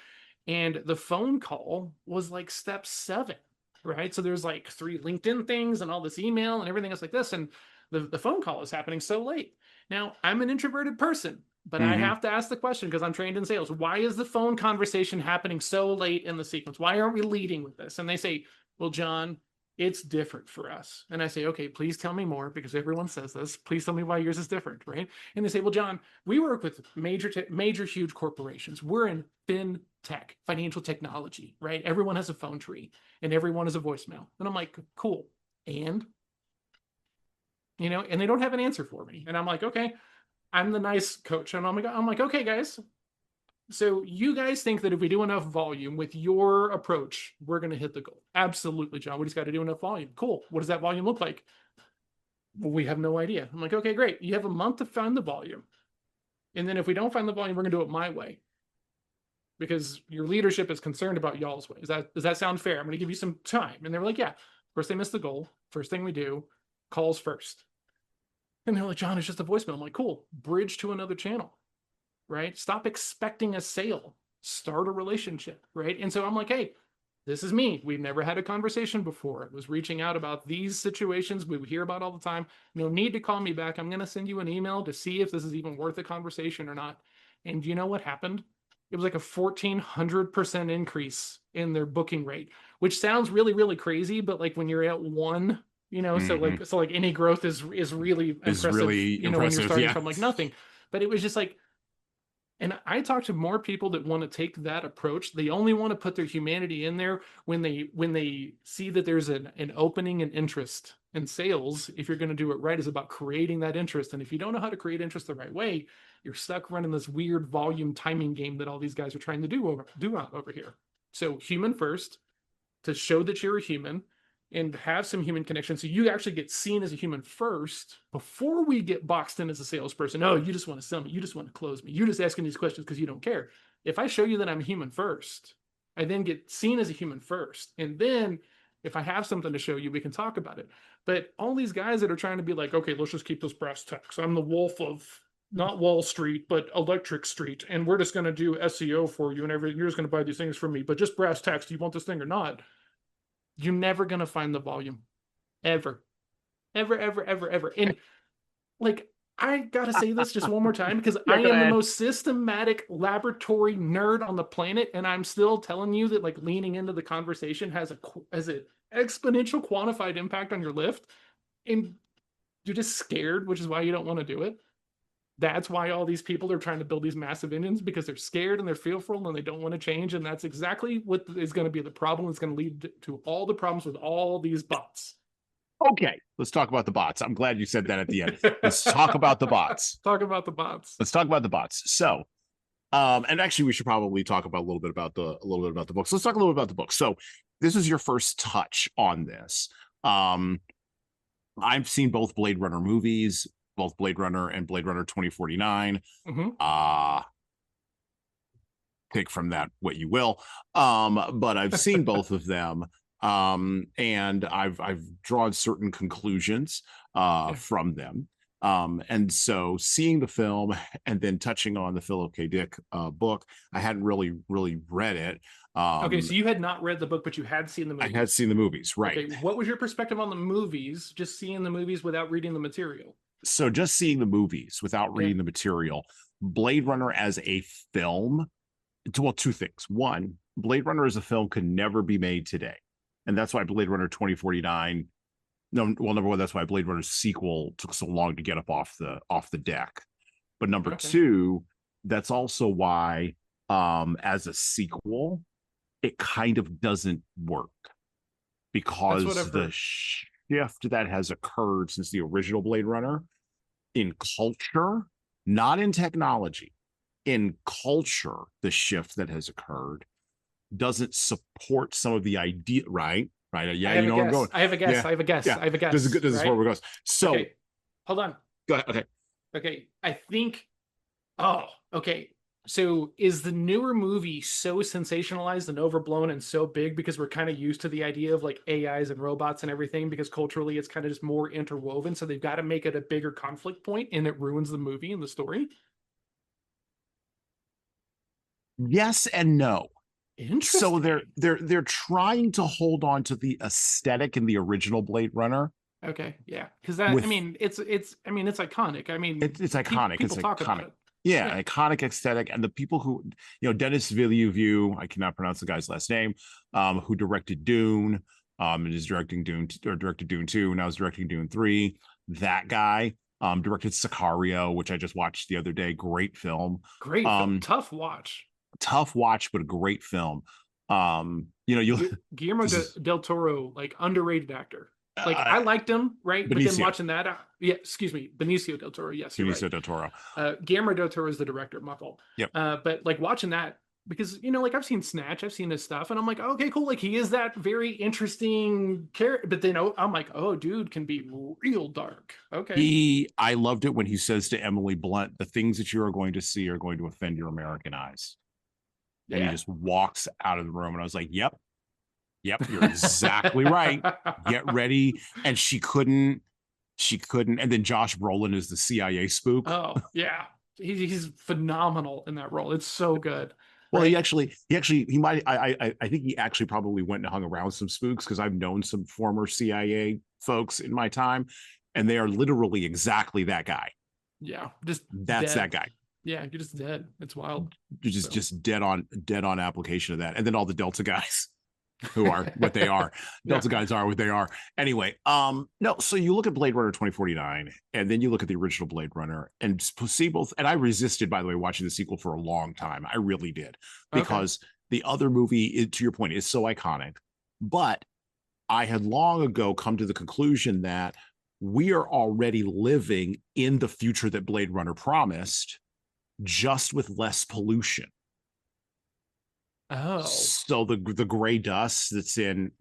And the phone call was like step 7. right? So there's like 3 LinkedIn things and all this email and everything else like this. And the phone call is happening so late. Now, I'm an introverted person, but I Mm-hmm. have to ask the question because I'm trained in sales. Why is the phone conversation happening so late in the sequence? Why aren't we leading with this? And they say, well, John, it's different for us. And I say, okay, please tell me more, because everyone says this. Please tell me why yours is different, right? And they say, well, John, we work with major, huge corporations. We're in fintech, financial technology, right? Everyone has a phone tree and everyone has a voicemail. And I'm like, cool. And, and they don't have an answer for me. And I'm like, okay, I'm the nice coach. And I'm like, okay, guys, so you guys think that if we do enough volume with your approach, we're going to hit the goal? Absolutely, John. We just got to do enough volume. Cool. What does that volume look like? Well, we have no idea. I'm like, okay, great. You have a month to find the volume. And then if we don't find the volume, we're going to do it my way, because your leadership is concerned about y'all's way. Does that sound fair? I'm going to give you some time. And they were like, yeah. First, they missed the goal. First thing we do, calls first. And they're like, John, it's just a voicemail. I'm like, cool. Bridge to another channel. Right? Stop expecting a sale. Start a relationship, right? And so I'm like, hey, this is me. We've never had a conversation before. I was reaching out about these situations we hear about all the time. No need to call me back. I'm going to send you an email to see if this is even worth a conversation or not. And you know what happened? It was like a 1,400% increase in their booking rate, which sounds really, really crazy. But like when you're at one, Mm-hmm. so like any growth is really Is impressive, really when you're impressive. starting Yeah. from like nothing. But it was just like, and I talk to more people that want to take that approach. They only want to put their humanity in there when they see that there's an opening and interest. In sales, if you're going to do it right, is about creating that interest. And if you don't know how to create interest the right way, you're stuck running this weird volume timing game that all these guys are trying to do over here. So human first, to show that you're a human and have some human connection, so you actually get seen as a human first before we get boxed in as a salesperson. Oh, you just want to sell me, you just want to close me, you're just asking these questions because you don't care. If I show you that I'm a human first, I then get seen as a human first, and then if I have something to show you, we can talk about it. But all these guys that are trying to be like, okay, let's just keep this brass tacks, I'm the wolf of not Wall Street, but Electric Street, and we're just going to do SEO for you, and you're just going to buy these things from me, but just brass tacks, do you want this thing or not? You're never going to find the volume. Ever. Ever, ever, ever, ever. And like, I gotta say this just one more time, because Yeah, I go am the ahead. most systematic laboratory nerd on the planet, and I'm still telling you that like leaning into the conversation has an exponential quantified impact on your lift, and you're just scared, which is why you don't want to do it. That's why all these people are trying to build these massive engines, because they're scared and they're fearful and they don't want to change. And that's exactly what is going to be the problem. It's going to lead to all the problems with all these bots. Okay, let's talk about the bots. I'm glad you said that at the end. Let's talk about the bots. Talk about the bots. Let's talk about the bots. So, and actually, we should probably talk about a little bit about the books. Let's talk a little bit about the book. So, this is your first touch on this. I've seen both Blade Runner movies, both Blade Runner and Blade Runner 2049. Mm-hmm. Take from that what you will. But I've seen both of them. And I've drawn certain conclusions from them. And so seeing the film and then touching on the Philip K. Dick book, I hadn't really read it. Okay, so you had not read the book, but you had seen the movies. I had seen the movies, right? Okay, what was your perspective on the movies? Just seeing the movies without reading the material. So just seeing the movies without reading the material, Blade Runner as a film. Well, two things. One, Blade Runner as a film could never be made today. And that's why Blade Runner 2049. No, well, number one, that's why Blade Runner's sequel took so long to get up off the deck. But number two, that's also why as a sequel, it kind of doesn't work, because the shift that has occurred since the original Blade Runner in culture, not in technology, in culture, the shift that has occurred doesn't support some of the idea, right? Yeah, you know where I'm going. I have a guess. Yeah. I have a guess. Yeah. I have a guess. This is where we're going. So, okay. Hold on. Go ahead. Okay. Okay. I think. Oh, okay. So is the newer movie so sensationalized and overblown and so big because we're kind of used to the idea of like AIs and robots and everything, because culturally it's kind of just more interwoven. So they've got to make it a bigger conflict point, and it ruins the movie and the story? Yes and no. So Interesting. they're trying to hold on to the aesthetic in the original Blade Runner. Okay, yeah, because that, I With mean, I mean, it's iconic. I mean, it's iconic. It's people talk about iconic. it. Yeah. Yeah, iconic aesthetic. And the people who, Dennis Villeneuve, I cannot pronounce the guy's last name, who directed Dune, and is directing Dune or directed Dune 2, now is directing Dune 3. That guy directed Sicario, which I just watched the other day. Great film. Great film. Um, Tough watch. tough watch, but a great film. You Guillermo this is del Toro, like underrated actor. Like uh, I liked him, right? But then Benicio watching that, yeah, excuse me, Benicio del Toro. Yes, you're right. Benicio del Toro. Guillermo del Toro is the director. My fault. Yep. But like watching that, because like I've seen Snatch, I've seen his stuff, and I'm like, okay, cool. Like he is that very interesting character. But then I'm like, oh, dude can be real dark. Okay. I loved it when he says to Emily Blunt, the things that you are going to see are going to offend your American eyes. And he Yeah. just walks out of the room. And I was like, yep, you're exactly right. Get ready. And she couldn't. And then Josh Brolin is the CIA spook. Oh yeah, he's phenomenal in that role. It's so good. Well, Right? he might. I think he actually probably went and hung around some spooks, because I've known some former CIA folks in my time, and they are literally exactly that guy. Yeah, just That's dead. that guy. Yeah, you're just dead. It's wild. You're just dead on application of that. And then all the Delta guys who are what they are. Delta guys are what they are. Anyway, no, so you look at Blade Runner 2049, and then you look at the original Blade Runner, and see both. And I resisted, by the way, watching the sequel for a long time. I really did, because the other movie, to your point, is so iconic. But I had long ago come to the conclusion that we are already living in the future that Blade Runner promised, just with less pollution. Oh. So the gray dust that's in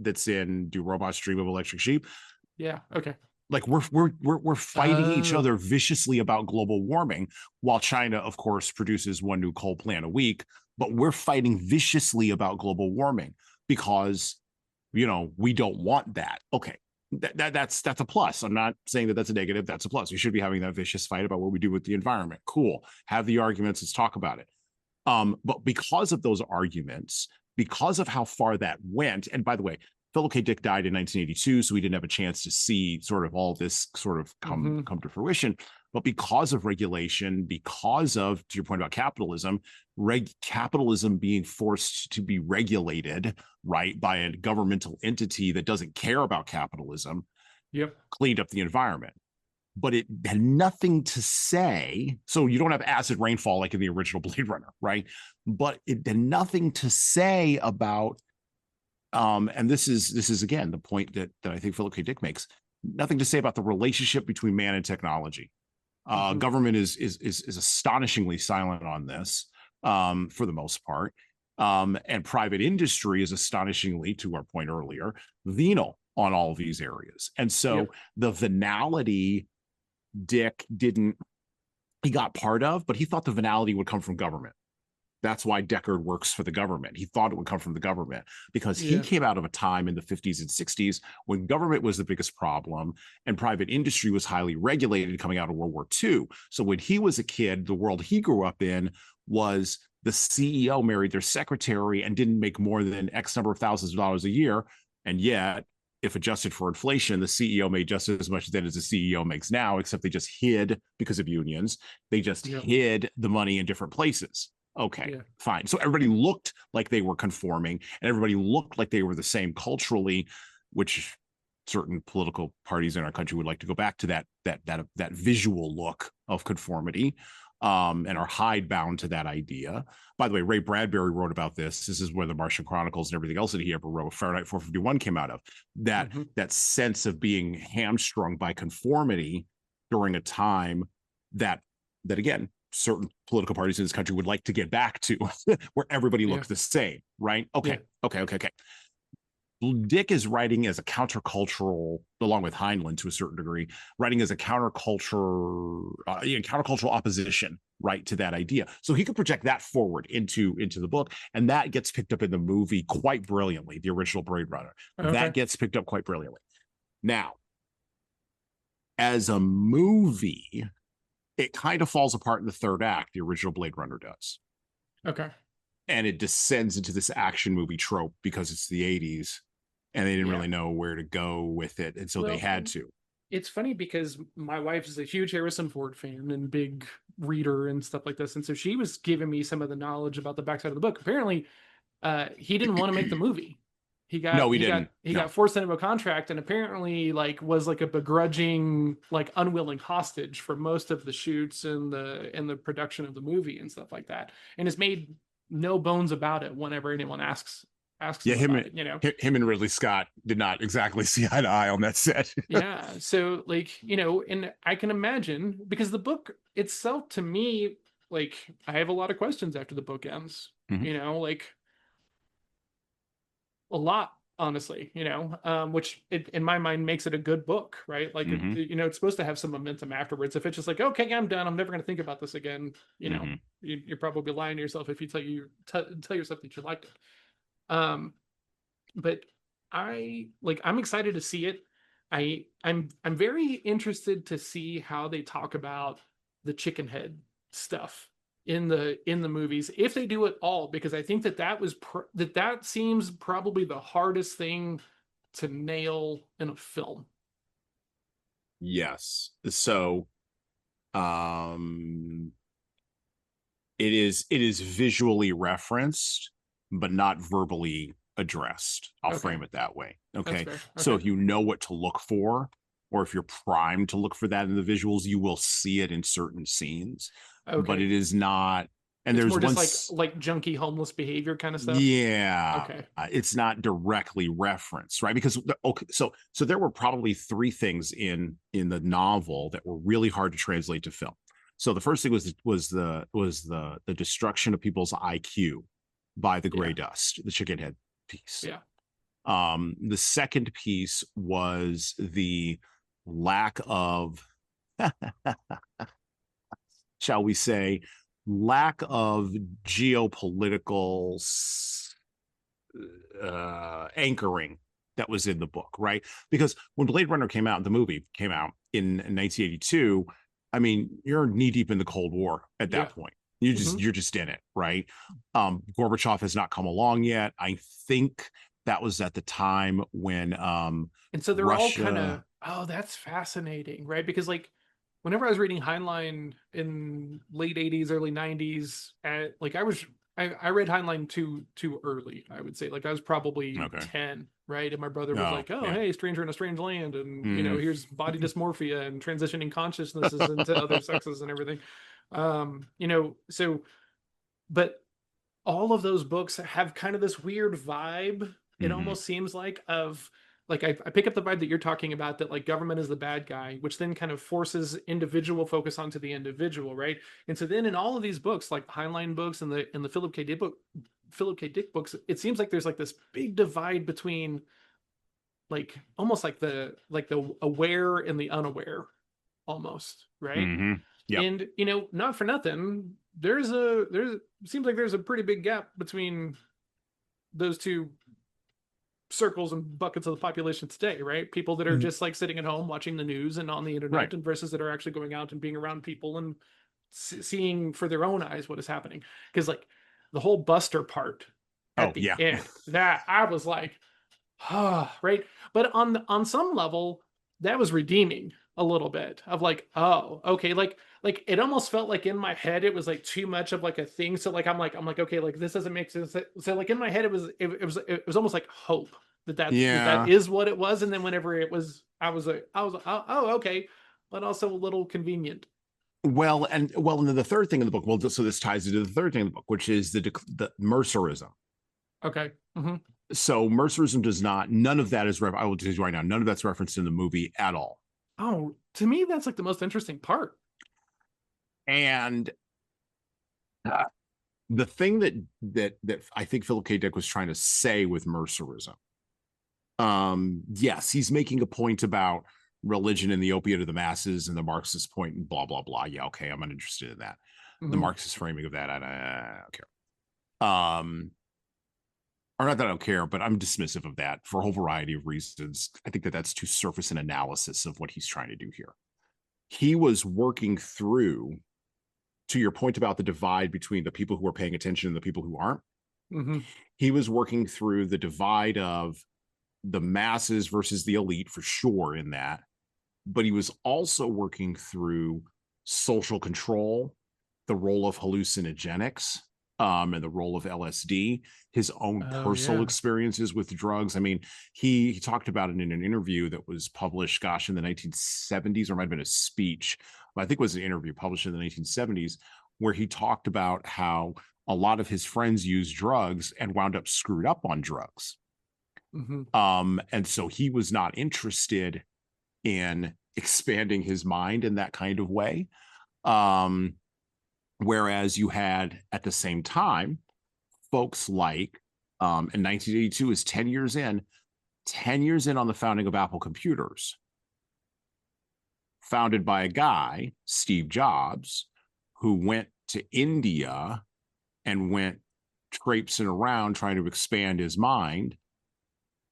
Do Robots Dream of Electric Sheep? Yeah. Okay. Like we're fighting each other viciously about global warming, while China, of course, produces one new coal plant a week. But we're fighting viciously about global warming because, we don't want that. Okay, that's a plus. I'm not saying that that's a negative. That's a plus. We should be having that vicious fight about what we do with the environment. Cool. Have the arguments. Let's talk about it. But because of those arguments, because of how far that went, and by the way, Philip K. Dick died in 1982, so we didn't have a chance to see sort of all this sort of come to fruition. But because of regulation, because of, to your point about capitalism, capitalism being forced to be regulated, right, by a governmental entity that doesn't care about capitalism, cleaned up the environment. But it had nothing to say. So you don't have acid rainfall like in the original Blade Runner, right? But it had nothing to say about, and this is again the point that I think Philip K. Dick makes. Nothing to say about the relationship between man and technology. Government is astonishingly silent on this, for the most part, and private industry is astonishingly, to our point earlier, venal on all of these areas. And so the venality Dick he got part of, but he thought the venality would come from government. That's why Deckard works for the government. He thought it would come from the government because he came out of a time in the 50s and 60s when government was the biggest problem and private industry was highly regulated coming out of World War II. So when he was a kid, the world he grew up in was the CEO married their secretary and didn't make more than X number of thousands of dollars a year. And yet, if adjusted for inflation, the CEO made just as much then as the CEO makes now, except they just hid, because of unions, they just hid the money in different places. Okay, fine. So everybody looked like they were conforming, and everybody looked like they were the same culturally, which certain political parties in our country would like to go back to that visual look of conformity, and are hidebound to that idea. By the way, Ray Bradbury wrote about this. This is where the Martian Chronicles and everything else that he ever wrote, Fahrenheit 451, came out of. That sense of being hamstrung by conformity during a time that again, certain political parties in this country would like to get back to, where everybody looks the same, right? Okay. Dick is writing as a countercultural, along with Heinlein to a certain degree, writing as a countercultural opposition, right, to that idea. So he could project that forward into the book, and that gets picked up in the movie quite brilliantly. The original Blade Runner, that gets picked up quite brilliantly. Now, as a movie, it kind of falls apart in the third act. The original Blade Runner does. Okay. and it descends into this action movie trope because it's the 80s and they didn't Yeah. really know where to go with it, and so they Well, had to. it's funny because my wife is a huge Harrison Ford fan and big reader and stuff like this. And so she was giving me some of the knowledge about the backside of the book. Apparently, he didn't want to make the movie. He No, got we he got didn't. he No. got forced into a contract and apparently like was like a begrudging, like unwilling hostage for most of the shoots and the production of the movie and stuff like that. And has made no bones about it whenever anyone asks Yeah, him about it, you know. him and Ridley Scott did not exactly see eye to eye on that set. Yeah. So like, you know, and I can imagine because the book itself to me, like I have a lot of questions after the book ends, Mhm. you know, like a lot, honestly, you know, which in my mind makes it a good book, right? Like, Mhm. you know, it's supposed to have some momentum afterwards. If it's just like, okay, I'm done, I'm never going to think about this again, you know, Mhm. you're probably lying to yourself if you tell yourself that you liked it. Um, but I'm excited to see it. I'm very interested to see how they talk about the chicken head stuff in the movies if they do it all, because I think that that seems probably the hardest thing to nail in a film. Yes. So, um, it is visually referenced, but not verbally addressed. I'll Okay, frame it that way. that's Okay. fair. So Okay. if you know what to look for, or if you're primed to look for that in the visuals, you will see it in certain scenes. But Okay. it is not, and It's there's more just one, like junky homeless behavior kind of stuff. yeah, Okay. it's not directly referenced, right? Because okay, so there were probably three things in the novel that were really hard to translate to film. So the first thing was the destruction of people's IQ by the gray Yeah. dust, the chicken head piece. Yeah. The second piece was the lack of, shall we say, lack of geopolitical anchoring that was in the book, right? Because when Blade Runner came out, the movie came out in 1982. I mean, you're knee deep in the Cold War at Yeah. that point. You just Hmm. you're just in it, right? Gorbachev has not come along yet. I think that was at the time when And so they're all kind of, Russia. oh, that's fascinating, right? Because like whenever I was reading Heinlein in late 80s, early 90s, like I read Heinlein too early, I would say. Like I was probably Okay. 10, right? And my brother was Oh like, "Oh, yeah. hey, stranger in a strange land and you know, Mm. here's body dysmorphia and transitioning consciousnesses into other sexes and everything." You know, so but all of those books have kind of this weird vibe. It Mm-hmm. almost seems like of like I pick up the vibe that you're talking about, that like government is the bad guy, which then kind of forces individual focus onto the individual, right? And so then in all of these books, like the Heinlein books and the Philip K. Dick books, it seems like there's like this big divide between like almost like the aware and the unaware, almost, right? Mm-hmm. Yep. And you know, not for nothing, there's seems like there's a pretty big gap between those two circles and buckets of the population today, right? People that are Mhm. just like sitting at home watching the news and on the Right. internet, and versus that are actually going out and being around people and seeing for their own eyes what is happening. Because like the whole Buster part Oh at the yeah. end, that I was like, ah, right. But on some level, that was redeeming a little bit of like, oh, okay, like it almost felt like in my head it was like too much of like a thing. So like I'm like okay, like this doesn't make sense. So like in my head it was almost like hope that Yeah. is what it was. And then whenever it was, I was like, oh okay, but also a little convenient. And then the third thing in the book, well, so this ties into the third thing in the book, which is the Mercerism. Okay. Hmm. So Mercerism does not, none of that is, I will tell you right now, none of that's referenced in the movie at all. Oh, to me that's like the most interesting part. And uh, the thing that I think Philip K. Dick was trying to say with Mercerism, yes, he's making a point about religion and the opiate of the masses and the Marxist point and blah blah blah. Yeah, okay, I'm not interested in that. The Hmm. Marxist framing of that, I don't care. Or not that I don't care, but I'm dismissive of that for a whole variety of reasons. I think that that's too surface an analysis of what he's trying to do here. He was working through, to your point about the divide between the people who are paying attention and the people who aren't. Mm-hmm. He was working through the divide of the masses versus the elite for sure in that, but he was also working through social control, the role of hallucinogenics, and the role of LSD, his own Oh personal yeah. experiences with drugs. I mean, he talked about it in an interview that was published, gosh, in the 1970s, or it might have been a speech, but I think it was an interview published in the 1970s, where he talked about how a lot of his friends used drugs and wound up screwed up on drugs. Mm-hmm. And so he was not interested in expanding his mind in that kind of way. Um, Whereas you had at the same time folks like in 1982 is 10 years in on the founding of Apple Computers, founded by a guy, Steve Jobs, who went to India and went traipsing around trying to expand his mind.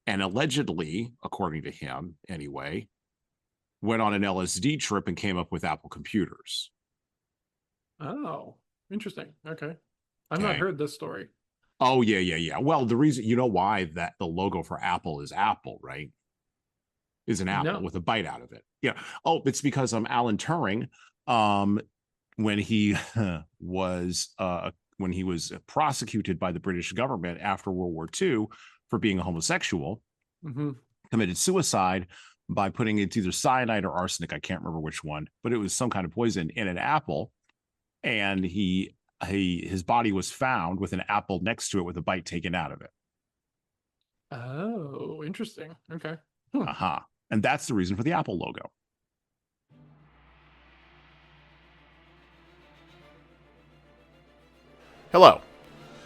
And allegedly, according to him anyway, went on an LSD trip and came up with Apple Computers. Oh, interesting. Okay. I've not Okay. heard this story. Oh, yeah. Well, the reason, you know why that the logo for Apple is Apple, right? Is an apple No. with a bite out of it. Yeah. Oh, it's because Alan Turing, um, when he when he was prosecuted by the British government after World War II for being a homosexual, Mm-hmm. committed suicide by putting it's either cyanide or arsenic. I can't remember which one, but it was some kind of poison in an apple, and his body was found with an apple next to it with a bite taken out of it. Oh, interesting. Okay. Hmm. Uh-huh. And that's the reason for the Apple logo. Hello.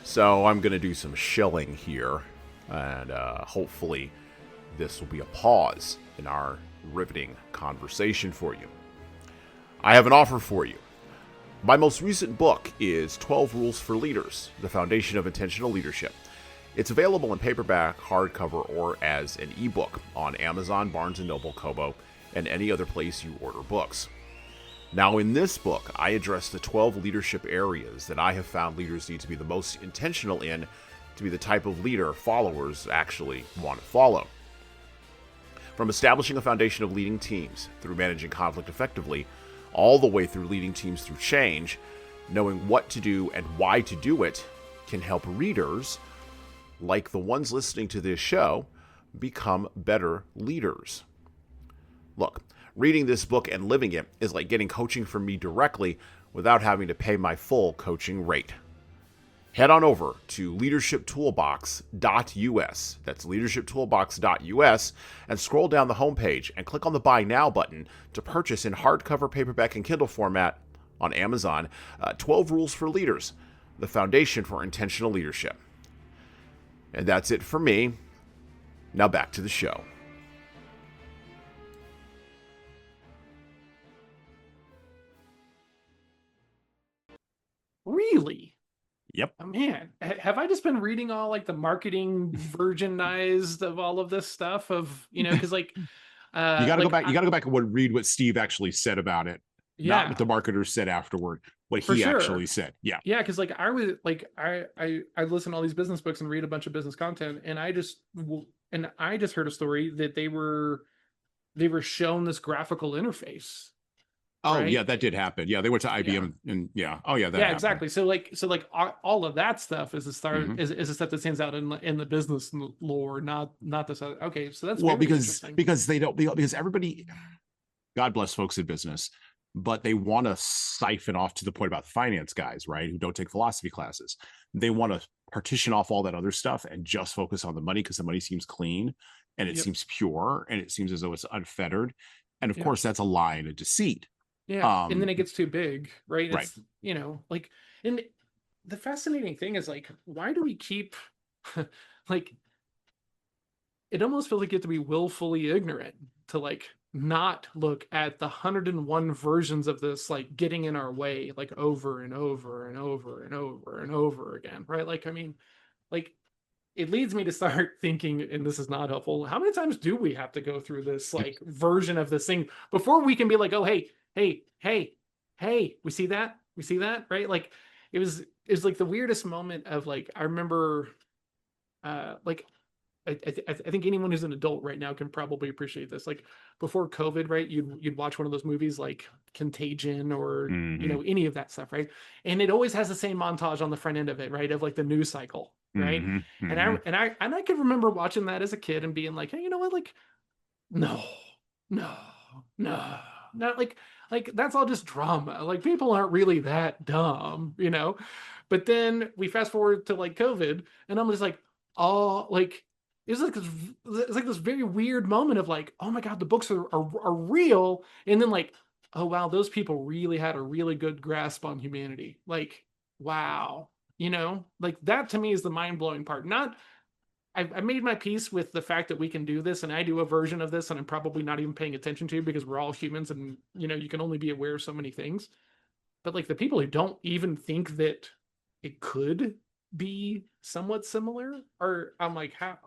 So I'm going to do some shilling here, and hopefully this will be a pause in our riveting conversation for you. I have an offer for you. My most recent book is 12 Rules for Leaders, the Foundation of Intentional Leadership. It's available in paperback, hardcover, or as an ebook on Amazon, Barnes & Noble, Kobo, and any other place you order books. Now, in this book, I address the 12 leadership areas that I have found leaders need to be the most intentional in to be the type of leader followers actually want to follow. From establishing a foundation of leading teams through managing conflict effectively, all the way through leading teams through change, knowing what to do and why to do it can help readers, like the ones listening to this show, become better leaders. Look, reading this book and living it is like getting coaching from me directly without having to pay my full coaching rate. Head on over to leadershiptoolbox.us, that's leadershiptoolbox.us, and scroll down the homepage and click on the Buy Now button to purchase in hardcover, paperback, and Kindle format on Amazon 12 Rules for Leaders, the foundation for intentional leadership. And that's it for me. Now back to the show. Really? Yep. Oh, man, have I just been reading all like the marketing versionized of all of this stuff of, because like, You got to go back. I, You got to go back and read what Steve actually said about it, not what yeah, the marketers said afterward. What for he sure. actually said. Yeah. Yeah, because like I was like I listen to all these business books and read a bunch of business content, and I just heard a story that they were shown this graphical interface, Oh yeah, right? that did happen. Yeah, they went to Yeah. IBM and yeah. Oh yeah, that Yeah, happened. exactly. So like all of that stuff is the start Mm-hmm. is the stuff that stands out in the business lore, not this other. Okay, so that's Well, very interesting. because they don't because everybody, God bless folks in business, but they want to siphon off to the point about finance guys, right? Who don't take philosophy classes. They want to partition off all that other stuff and just focus on the money because the money seems clean and it Yep. seems pure and it seems as though it's unfettered. And of Yep. course, that's a lie and a deceit. Yeah. And then Um, it gets too big, right? right. It's like, and the fascinating thing is like, why do we keep like it almost feels like you have to be willfully ignorant to like not look at the 101 versions of this like getting in our way like over and over and over and over and over again, right? Like I mean, like it leads me to start thinking, and this is not helpful, how many times do we have to go through this like version of this thing before we can be like, oh hey, we see that, right? Like it was is like the weirdest moment of like, I remember, like I think anyone who's an adult right now can probably appreciate this. Like before COVID, right? You'd watch one of those movies like Contagion or Hmm. any of that stuff, right? And it always has the same montage on the front end of it, right? Of like the news cycle, right? Hmm. And Hmm. I could remember watching that as a kid and being like, hey, you know what? Like, no, no, no, not like that's all just drama. Like people aren't really that dumb, you know? But then we fast forward to like COVID, and I'm just like, oh, like it's like this very weird moment of like, oh my god, the books are real, and then like, oh wow, those people really had a really good grasp on humanity. Like, wow, like that to me is the mind blowing part. Not I made my peace with the fact that we can do this, and I do a version of this, and I'm probably not even paying attention to because we're all humans, and you can only be aware of so many things. But like the people who don't even think that it could be somewhat similar, or I'm like, how,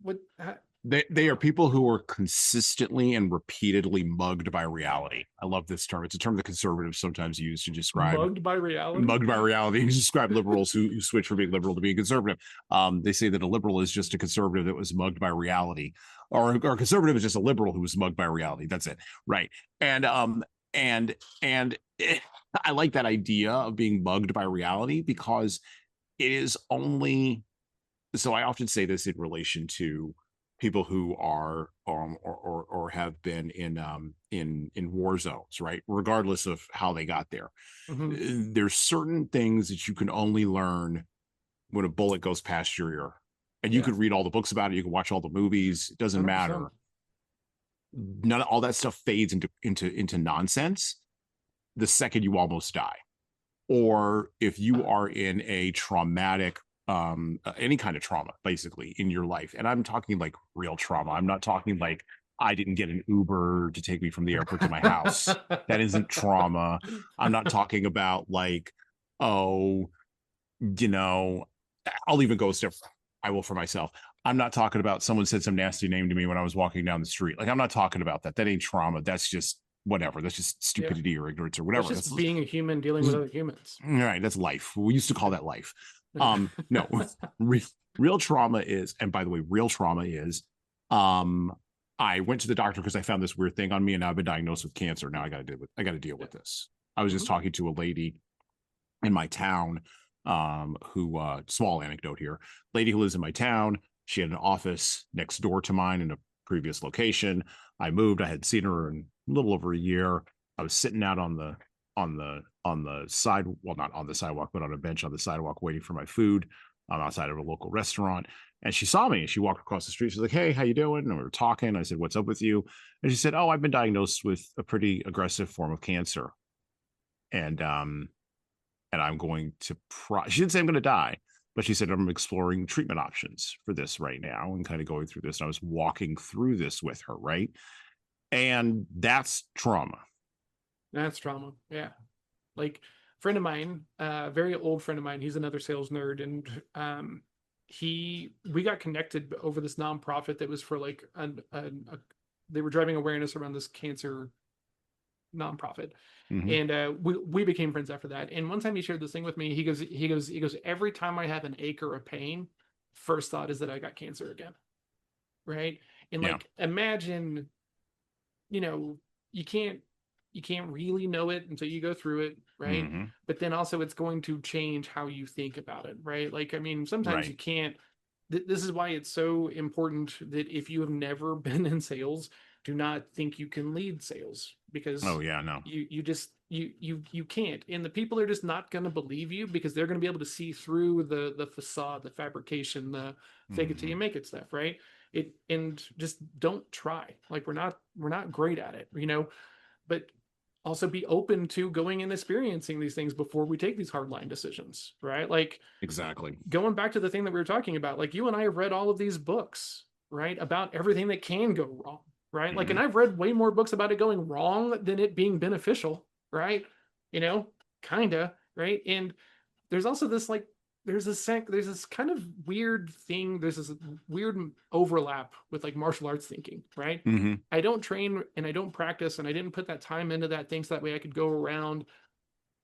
what, how, They are people who are consistently and repeatedly mugged by reality. I love this term. It's a term that conservatives sometimes use to describe mugged by reality? mugged by reality. You describe liberals who switch from being liberal to being conservative. They say that a liberal is just a conservative that was mugged by reality, or a conservative is just a liberal who was mugged by reality. That's it, right? And and and I like that idea of being mugged by reality because it is only. So I often say this in relation to people who are or have been in war zones, right? Regardless of how they got there, Mm-hmm. there's certain things that you can only learn when a bullet goes past your ear. And you Yeah, could read all the books about it, you can watch all the movies, it doesn't 100%. matter. None of all that stuff fades into nonsense the second you almost die. Or if you are in a traumatic any kind of trauma basically in your life, and I'm talking like real trauma, I'm not talking like I didn't get an Uber to take me from the airport to my house. That isn't trauma. I'm not talking about like, oh, you know, I'll even go a step, I will for myself. I'm not talking about someone said some nasty name to me when I was walking down the street. Like, I'm not talking about that. That ain't trauma. That's just whatever. That's just Yeah, stupidity or ignorance or that's whatever. just being a human dealing with other humans. All right, that's life. We used to call that life. No, real trauma is, and by the way, real trauma is, um, I went to the doctor because I found this weird thing on me, and now I've been diagnosed with cancer. Now I got to deal Yeah. with this. I was just Mm-hmm. talking to a lady in my town, who small anecdote here, lady who lives in my town. She had an office next door to mine in a previous location. I moved. I had seen her in a little over a year. I was sitting out on the side, well, not on the sidewalk, but on a bench on the sidewalk waiting for my food. I'm outside of a local restaurant, and she saw me and she walked across the street. She's like, hey, how you doing? And we were talking. I said, what's up with you? And she said, oh, I've been diagnosed with a pretty aggressive form of cancer, and I'm going to she didn't say I'm going to die, but she said I'm exploring treatment options for this right now and kind of going through this. And I was walking through this with her, right? And that's trauma. That's trauma. Yeah. Like friend of mine, very old friend of mine, he's another sales nerd, and we got connected over this nonprofit that was for like they were driving awareness around this cancer nonprofit. Mm-hmm. And we became friends after that. And one time he shared this thing with me. He goes, every time I have an ache or a pain, first thought is that I got cancer again. Right. And Yeah. like imagine, you know, you can't really know it until you go through it, right? Mm-hmm. But then also it's going to change how you think about it, right? Like I mean, sometimes you Right. can't. This is why it's so important that if you have never been in sales, do not think you can lead sales, Oh because yeah. No. you just you can't, and the people are just not going to believe you because they're going to be able to see through the facade, the fabrication, the fake it till Mm-hmm. you make it stuff, right? And just don't try. Like we're not great at it, but also be open to going and experiencing these things before we take these hardline decisions, right? Like Exactly. going back to the thing that we were talking about, like you and I have read all of these books, right, about everything that can go wrong, right? Like, Mm-hmm. and I've read way more books about it going wrong than it being beneficial, right? You know, kinda, right? And there's also this like there's this kind of weird thing. There's this weird overlap with like martial arts thinking, right? Mm-hmm. I don't train and I don't practice and I didn't put that time into that thing so that way I could go around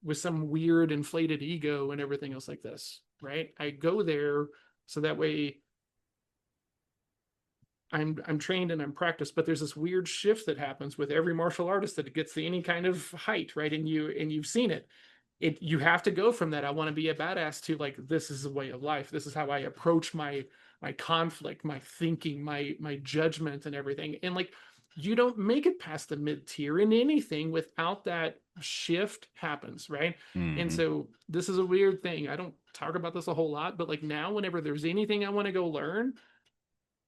with some weird inflated ego and everything else like this, right? I go there so that way I'm trained and I'm practiced, but there's this weird shift that happens with every martial artist that it gets to any kind of height, right? And you've seen it. You have to go from that I want to be a badass to like this is a way of life. This is how I approach my conflict, my thinking, my judgment and everything. And like you don't make it past the mid tier in anything without that shift happens, right? And Mhm. so this is a weird thing. I don't talk about this a whole lot, but like now whenever there's anything I want to go learn,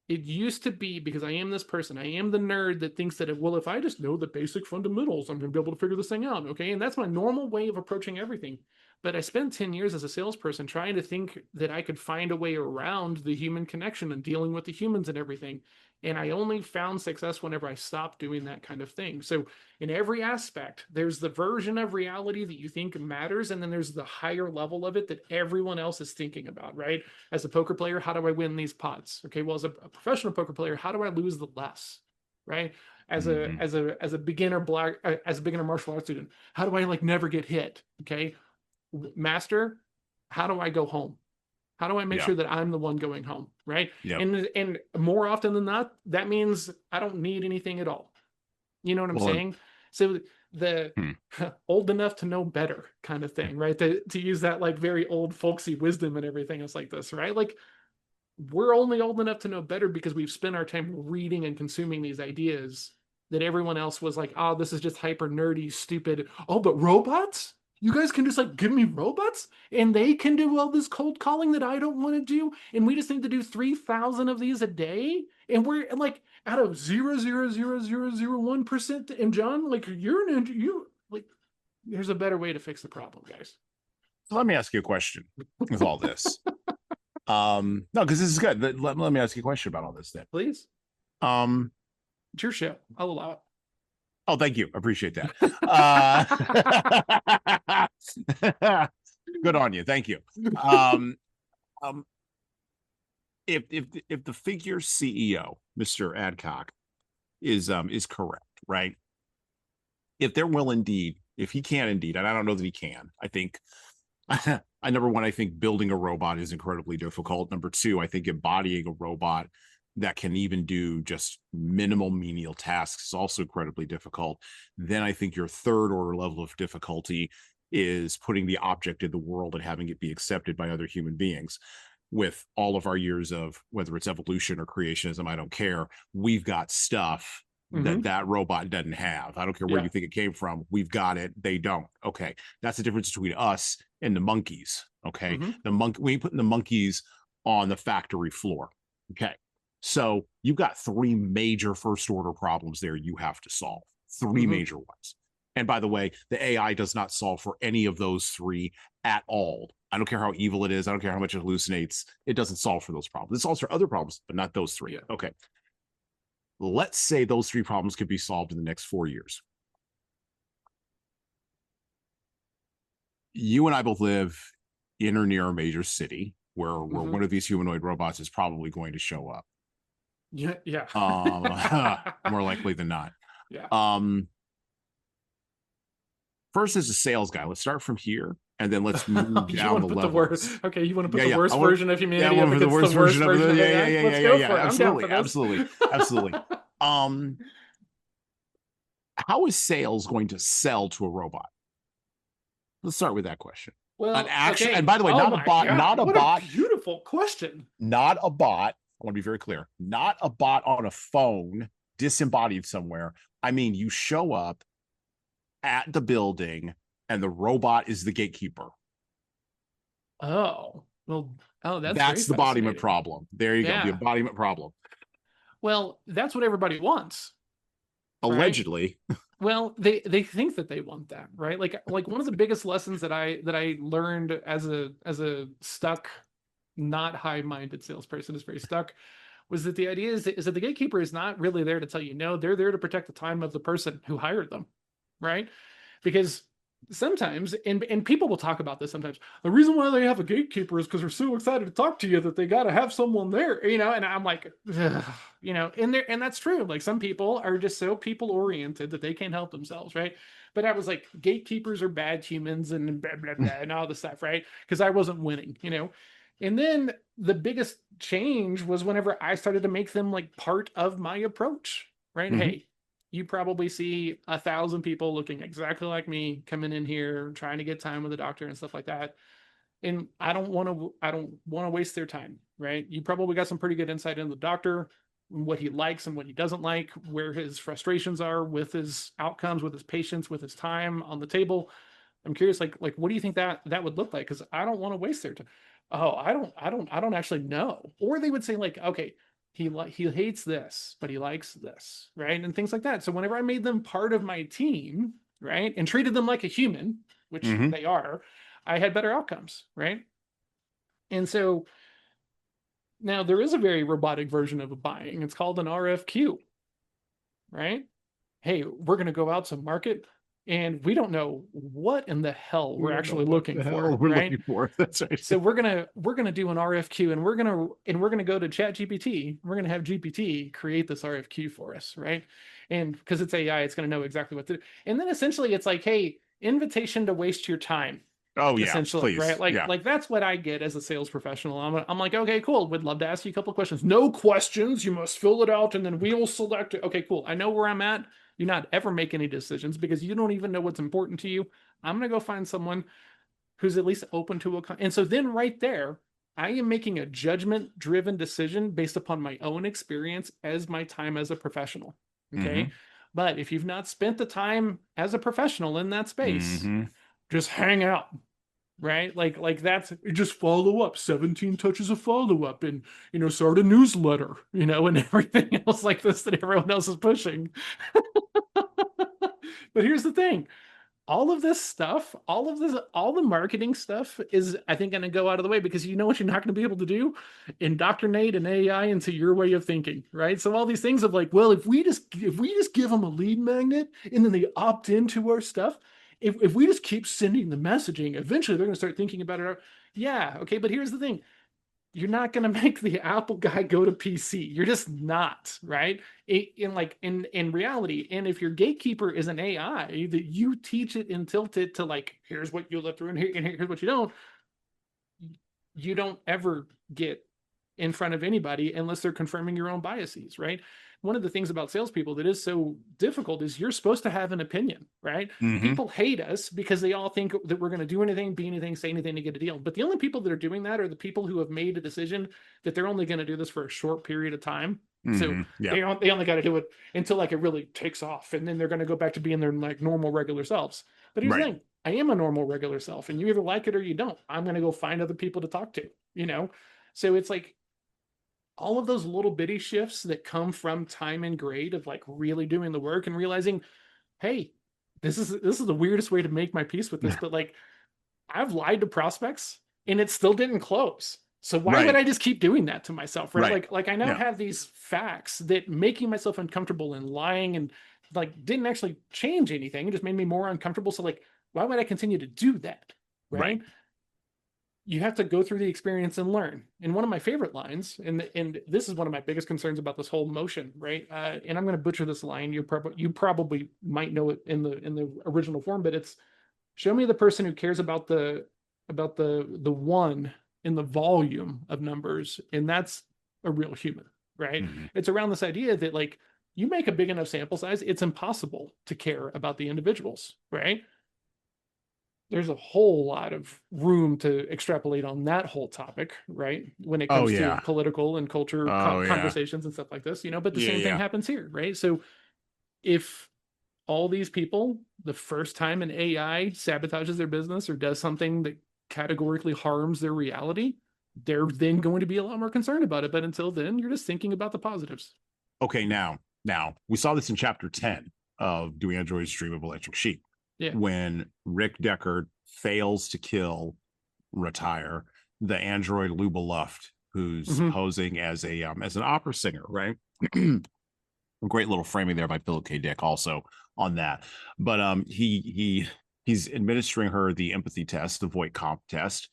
it used to be because I am this person. I am the nerd that thinks that, well, if I just know the basic fundamentals, I'm going to be able to figure this thing out. Okay. And that's my normal way of approaching everything. But I spent 10 years as a salesperson trying to think that I could find a way around the human connection and dealing with the humans and everything. And I only found success whenever I stopped doing that kind of thing. So, in every aspect, there's the version of reality that you think matters. And then there's the higher level of it that everyone else is thinking about, right? As a poker player, how do I win these pots? Okay, well, as a professional poker player, how do I lose the less? Right? Mhm. As a beginner as a beginner martial arts student, how do I like never get hit? Okay, master, how do I go home? How do I make Yeah. sure that I'm the one going home? Right? Yep. And more often than not, that means I don't need anything at all. You know what I'm Well, saying? So the hmm. old enough to know better kind of thing, right? To use that like very old folksy wisdom and everything else like this, right? Like we're only old enough to know better because we've spent our time reading and consuming these ideas that everyone else was like, oh, this is just hyper nerdy, stupid. Oh, but robots? You guys can just like give me robots and they can do all this cold calling that I don't want to do. And we just need to do 3,000 of these a day. And we're like out of 0.00001%. And John, like you like, there's a better way to fix the problem, guys. So let me ask you a question with all this. No, because this is good. Let me ask you a question about all this then. Please. Um, It's your show. I'll allow oh, thank you. Appreciate that. Good on you. Thank you. Um, um, if the figure CEO, Mr. Adcock, is correct, right? If there will indeed, if he can indeed, and I don't know that he can, I think I number one, I think building a robot is incredibly difficult. Number two, I think embodying a robot that can even do just minimal menial tasks is also incredibly difficult. Then I think your third order level of difficulty is putting the object in the world and having it be accepted by other human beings. With all of our years of whether it's evolution or creationism, I don't care. We've got stuff it. that robot doesn't have. I don't care where Yeah. you think it came from. We've got it. They don't. Okay. That's the difference between us and the monkeys. Okay. Mm-hmm. We ain't putting the monkeys on the factory floor. Okay. So you've got three major first order problems there you have to solve. Three Mm-hmm. major ones. And by the way, the AI does not solve for any of those three at all. I don't care how evil it is. I don't care how much it hallucinates. It doesn't solve for those problems. It solves for other problems, but not those three. Yeah. Okay. Let's say those three problems could be solved in the next 4 years. You and I both live in or near a major city where Mm-hmm. one of these humanoid robots is probably going to show up. Yeah. Yeah. More likely than not. Yeah. First, as a sales guy, let's start from here and then let's move You down want the to put the worst? levels. Okay, you want to put Yeah, the yeah. worst version of Yeah, humanity I up want for the against worst the worst version of version it. of Yeah, AI? Let's go for it. I'm down for this. Absolutely. How is sales going to sell to a robot? Let's start with that question. An Well, actual, okay. and by the way, Oh not a my bot, God. not a What a bot, beautiful question. not a bot. I want to be very clear. Not a bot on a phone disembodied somewhere. I mean, you show up at the building and the robot is the gatekeeper. Oh, well, oh, that's very That's the embodiment fascinating. problem. There you go. The Yeah. embodiment problem. Well, that's what everybody wants, right? Allegedly. Well, they think that they want that, right? Like one of the biggest lessons that I learned as a stuck, not high-minded salesperson is very stuck, was that the idea is that the gatekeeper is not really there to tell you no, they're there to protect the time of the person who hired them, right? Because sometimes, and people will talk about this sometimes, the reason why they have a gatekeeper is because they're so excited to talk to you that they got to have someone there, and I'm like, ugh, and that's true. Like some people are just so people oriented that they can't help themselves, right? But I was like, gatekeepers are bad humans and blah, blah, blah, and all this stuff, right? Because I wasn't winning, you know? And then the biggest change was whenever I started to make them like part of my approach, right? Mm-hmm. Hey, you probably see 1,000 people looking exactly like me coming in here trying to get time with a doctor and stuff like that. And I don't want to waste their time, right? You probably got some pretty good insight into the doctor, what he likes and what he doesn't like, where his frustrations are with his outcomes, with his patients, with his time on the table. I'm curious, like what do you think that would look like? Because I don't want to waste their time. Oh, I don't actually know. Or they would say like, okay, he hates this, but he likes this, right? And things like that. So whenever I made them part of my team, right, and treated them like a human, which Mm-hmm. they are, I had better outcomes, right? And so now there is a very robotic version of a buying. It's called an RFQ, right? Hey, we're going to go out to market and we don't know what in the hell We we're don't know actually what looking the for, hell we're right? looking for. That's right. So we're gonna do an RFQ and we're gonna go to Chat GPT. We're gonna have GPT create this RFQ for us, right? And because it's AI, it's gonna know exactly what to do. And then essentially it's like, hey, invitation to waste your time. Oh yeah, Essentially, right? please. Yeah. Like that's what I get as a sales professional. I'm like, okay, cool. Would love to ask you a couple of questions. No questions. You must fill it out and then we will select it. Okay, cool. I know where I'm at. You not ever make any decisions because you don't even know what's important to you. I'm gonna go find someone who's at least open to and so then right there I am making a judgment driven decision based upon my own experience as my time as a professional, okay? Mm-hmm. But if you've not spent the time as a professional in that space, Mm-hmm. just hang out, right? Like that's just follow up, 17 touches of follow up, and start a newsletter, and everything else like this that everyone else is pushing. But here's the thing, all of this stuff, all the marketing stuff is, I think, going to go out of the way because you know what you're not going to be able to do? Indoctrinate an AI into your way of thinking, right? So all these things of like, well, if we just give them a lead magnet and then they opt into our stuff, if we just keep sending the messaging, eventually they're going to start thinking about it. Yeah, okay, but here's the thing, you're not going to make the Apple guy go to PC. You're just not, right? In reality, and if your gatekeeper is an AI that you teach it and tilt it to like, here's what you let through and here's what you don't ever get in front of anybody unless they're confirming your own biases, right? One of the things about salespeople that is so difficult is you're supposed to have an opinion, right? Mm-hmm. People hate us because they all think that we're going to do anything, be anything, say anything to get a deal. But the only people that are doing that are the people who have made a decision that they're only going to do this for a short period of time. So Mm-hmm. Yeah. they only got to do it until like it really takes off, and then they're going to go back to being their like normal regular selves. But here's the Right. thing: I am a normal regular self, and you either like it or you don't. I'm going to go find other people to talk to. So it's like all of those little bitty shifts that come from time and grade of like really doing the work and realizing, hey, this is the weirdest way to make my peace with this, but like I've lied to prospects and it still didn't close. So why would Right. I just keep doing that to myself, right? Right. Like I now Yeah. have these facts that making myself uncomfortable and lying and like didn't actually change anything. It just made me more uncomfortable. So like, why would I continue to do that? Right. Right. You have to go through the experience and learn. And one of my favorite lines, and this is one of my biggest concerns about this whole motion, right? And I'm going to butcher this line. You probably might know it in the original form, but it's, show me the person who cares about the one in the volume of numbers, and that's a real human, right? Mm-hmm. It's around this idea that like you make a big enough sample size, it's impossible to care about the individuals, right? There's a whole lot of room to extrapolate on that whole topic, right? When it Oh comes to yeah. political and culture Oh yeah. conversations and stuff like this, but the Yeah. same thing Yeah. happens here, right? So if all these people, the first time an AI sabotages their business or does something that categorically harms their reality, they're then going to be a lot more concerned about it. But until then, you're just thinking about the positives. Okay. Now we saw this in chapter 10 of Do Androids Dream of Electric Sheep? Yeah. When Rick Deckard fails to retire the android Luba Luft, who's posing as as an opera singer, right? A great little framing there by Philip K. Dick also on that. But he's administering her the empathy test, the Voight-Comp test,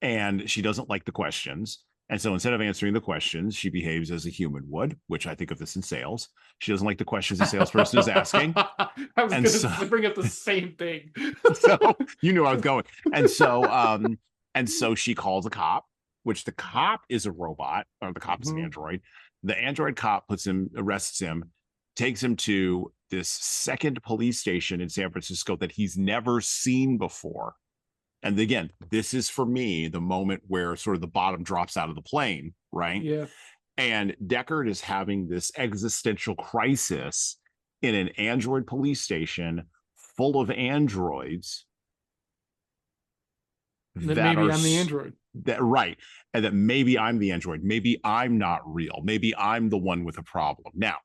and she doesn't like the questions. And so instead of answering the questions, she behaves as a human would, which I think of this in sales. She doesn't like the questions the salesperson is asking. I was And going so, to bring up the same thing. so you knew I was going. And so she calls a cop, which the cop is a robot, or the cop is an android. The android cop arrests him, takes him to this second police station in San Francisco that he's never seen before. And again, this is for me the moment where sort of the bottom drops out of the plane, right? Yeah. And Deckard is having this existential crisis in an android police station full of androids That maybe I'm the android. Right. And that maybe I'm the android. Maybe I'm not real. Maybe I'm the one with a problem. Now,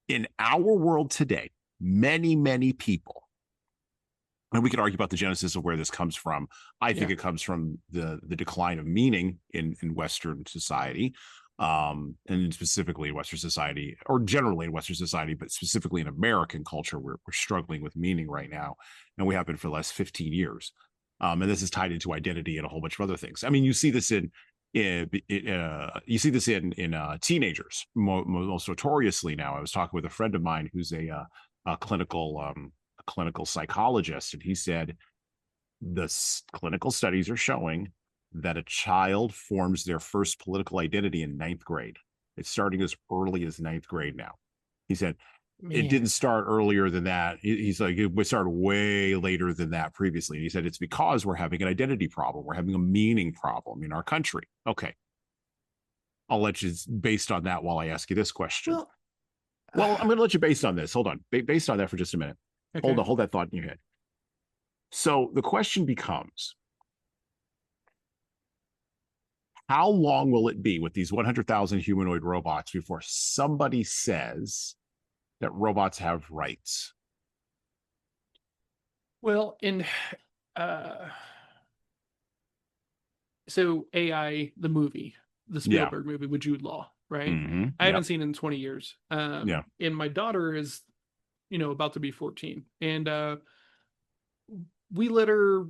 in our world today, many, many people, and we could argue about the genesis of where this comes from. I think it comes from the decline of meaning in Western society, and specifically in Western society, or generally in Western society, but specifically in American culture, we're struggling with meaning right now, and we have been for the last 15 years. And this is tied into identity and a whole bunch of other things. I mean, you see this in teenagers most notoriously now. I was talking with a friend of mine who's a clinical psychologist, and he said the clinical studies are showing that a child forms their first political identity in ninth grade. It's starting as early as ninth grade now. He said it didn't start earlier than that. He's like, it started way later than that previously. And he said it's because we're having an identity problem. We're having a meaning problem in our country. Okay. I'll let you based on that while I ask you this question. Well, I'm going to let you based on this. Hold on. Based on that for just a minute. Okay. Hold that thought in your head. So the question becomes, how long will it be with these 100,000 humanoid robots before somebody says that robots have rights? Well, so AI, the movie, the Spielberg movie with Jude Law, right? I haven't seen it in 20 years. And my daughter is, about to be 14, and we let her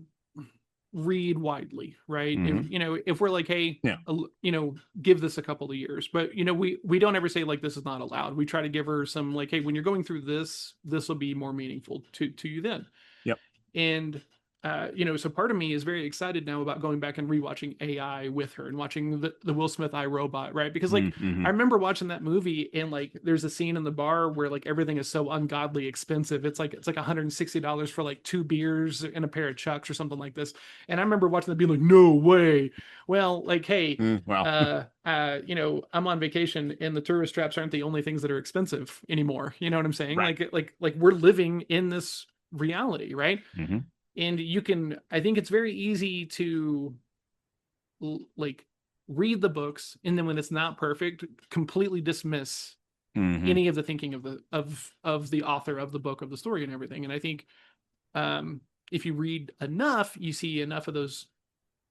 read widely, right? If we're like, hey, give this a couple of years, but we don't ever say like this is not allowed. We try to give her some like, hey, when you're going through this will be more meaningful to you then. And so part of me is very excited now about going back and rewatching AI with her and watching the Will Smith iRobot, right? Because like I remember watching that movie, and like there's a scene in the bar where like everything is so ungodly expensive. It's like $160 for like 2 beers and a pair of Chucks or something like this. And I remember watching that being like, no way. Well, like, hey, I'm on vacation, and the tourist traps aren't the only things that are expensive anymore. You know what I'm saying? Right. Like we're living in this reality, right? And I think it's very easy to like read the books, and then when it's not perfect, completely dismiss any of the thinking of the author of the book, of the story and everything. And I think if you read enough, you see enough of those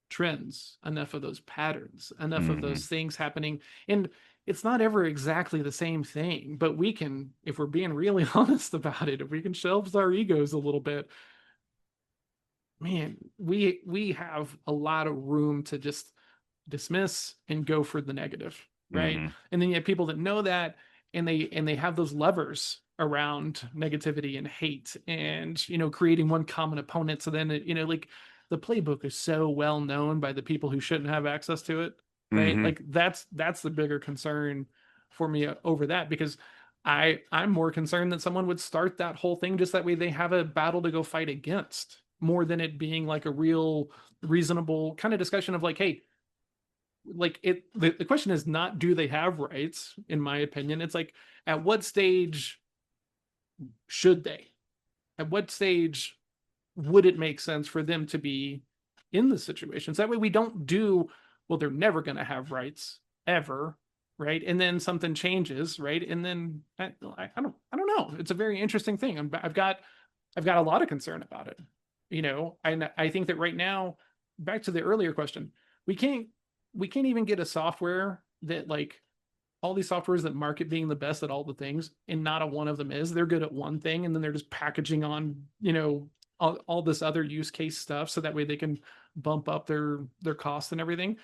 trends, enough of those patterns, enough of those things happening. And it's not ever exactly the same thing, but we can, if we're being really honest about it, if we can shelve our egos a little bit, man, we have a lot of room to just dismiss and go for the negative, right? And then you have people that know that, and they have those levers around negativity and hate, and creating one common opponent. So then like the playbook is so well known by the people who shouldn't have access to it, right? Like that's the bigger concern for me over that, because I'm more concerned that someone would start that whole thing just that way they have a battle to go fight against, more than it being like a real reasonable kind of discussion of like, hey, like the question is not do they have rights, in my opinion. It's like, at what stage should they? At what stage would it make sense for them to be in the situations? That way we don't do, well, they're never going to have rights ever, right? And then something changes, right? And then I don't know. It's a very interesting thing. I've got a lot of concern about it. And I think that right now, back to the earlier question, we can't even get a software that, like, all these softwares that market being the best at all the things, and not a one of them is. They're good at one thing, and then they're just packaging on, all this other use case stuff, so that way they can bump up their costs and everything.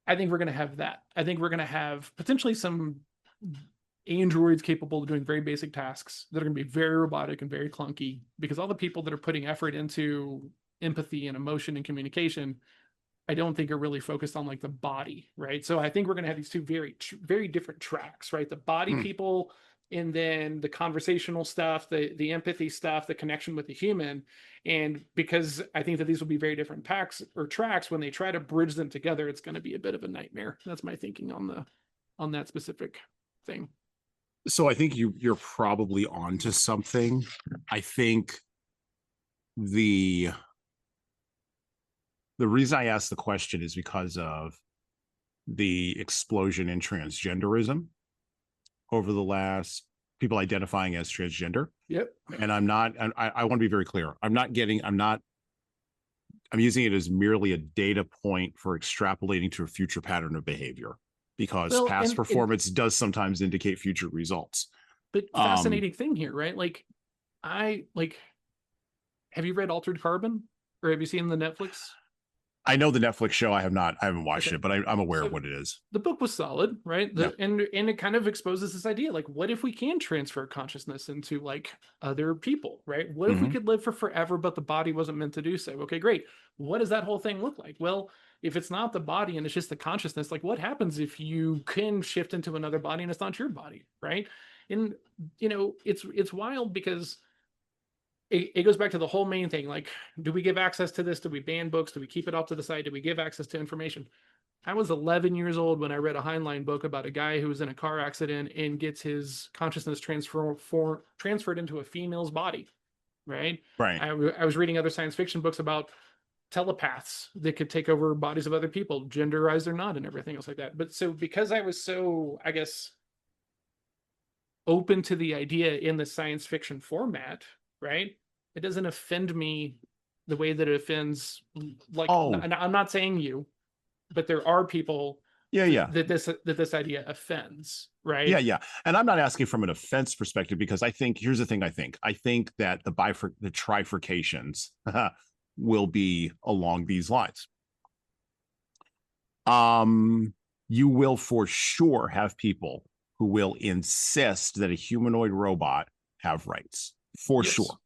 I think we're going to have that. I think we're going to have potentially some androids capable of doing very basic tasks that are going to be very robotic and very clunky, because all the people that are putting effort into empathy and emotion and communication, I don't think are really focused on like the body, right? So I think we're going to have these two very different tracks, right? The body people, and then the conversational stuff, the empathy stuff, the connection with the human. And because I think that these will be very different packs or tracks, when they try to bridge them together, it's going to be a bit of a nightmare. That's my thinking on that specific thing. So I think you're probably onto something. I think the reason I asked the question is because of the explosion in transgenderism over the last, people identifying as transgender. Yep. And I want to be very clear. I'm using it as merely a data point for extrapolating to a future pattern of behavior, because past performance does sometimes indicate future results. But fascinating thing here, right? Like, have you read Altered Carbon, or have you seen the Netflix? I know the Netflix show. I haven't watched it, but I'm aware of what it is. The book was solid, right? And it kind of exposes this idea, like, what if we can transfer consciousness into like other people, right? What if we could live for forever, but the body wasn't meant to do so? Okay, great. What does that whole thing look like? Well, if it's not the body and it's just the consciousness, like, what happens if you can shift into another body and it's not your body, right? And it's wild, because it goes back to the whole main thing. Like, do we give access to this? Do we ban books? Do we keep it off to the side? Do we give access to information? I was 11 years old when I read a Heinlein book about a guy who was in a car accident and gets his consciousness transferred into a female's body, right? Right. I was reading other science fiction books about telepaths that could take over bodies of other people, genderized or not, and everything else like that. But so because I was so, I guess, open to the idea in the science fiction format, right? It doesn't offend me the way that it offends, like, I'm not saying you, but there are people that this idea offends, right? Yeah. And I'm not asking from an offense perspective, because I think, here's the thing. I think that the trifurcations will be along these lines. You will for sure have people who will insist that a humanoid robot have rights, for sure.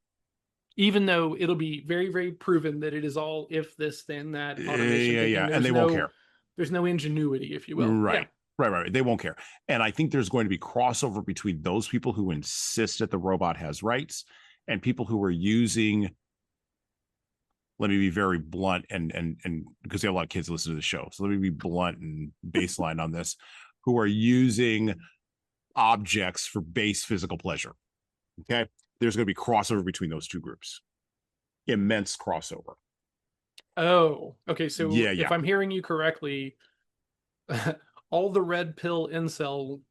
Even though it'll be very, very proven that it is all if this, then that automation. And they won't care. There's no ingenuity, if you will. Right. They won't care. And I think there's going to be crossover between those people who insist that the robot has rights and people who are using, let me be very blunt, and because they have a lot of kids listen to the show, so let me be blunt and baseline on this, who are using objects for base physical pleasure. Okay. There's going to be crossover between those two groups. Immense crossover. Oh, okay. So if I'm hearing you correctly, all the red pill incel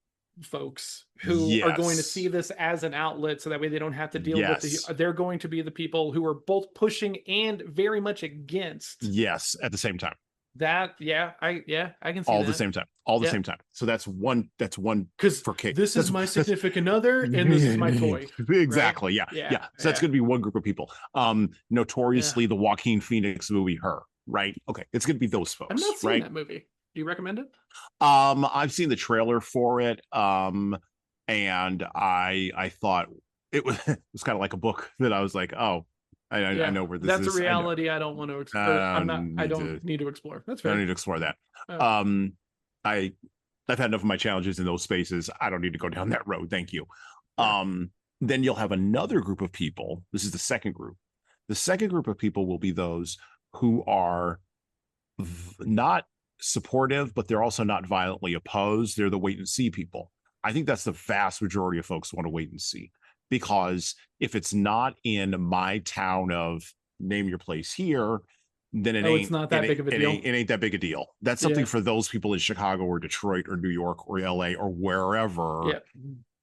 folks who are going to see this as an outlet, so that way they don't have to deal with they're going to be the people who are both pushing and very much against. Yes, at the same time. That I can see all that. The same time, the same time. So that's one because for Kate. This is my significant other and this is my toy. Exactly. Right? Yeah. So that's going to be one group of people. Notoriously the Joaquin Phoenix movie Her, right? Okay, it's going to be those folks. I'm not seeing that movie. Do you recommend it? I've seen the trailer for it, and I thought it was kind of like a book that I was like, oh, I know where this is. That's a reality I don't want to explore. I don't need to explore. That's fair. I don't need to explore that. I've had enough of my challenges in those spaces. I don't need to go down that road. Thank you. Then you'll have another group of people. This is the second group. The second group of people will be those who are not supportive, but they're also not violently opposed. They're the wait and see people. I think that's the vast majority of folks who want to wait and see. Because if it's not in my town of name your place here, then it's not that big of a deal. It ain't that big a deal. That's something for those people in Chicago or Detroit or New York or LA or wherever. Yeah.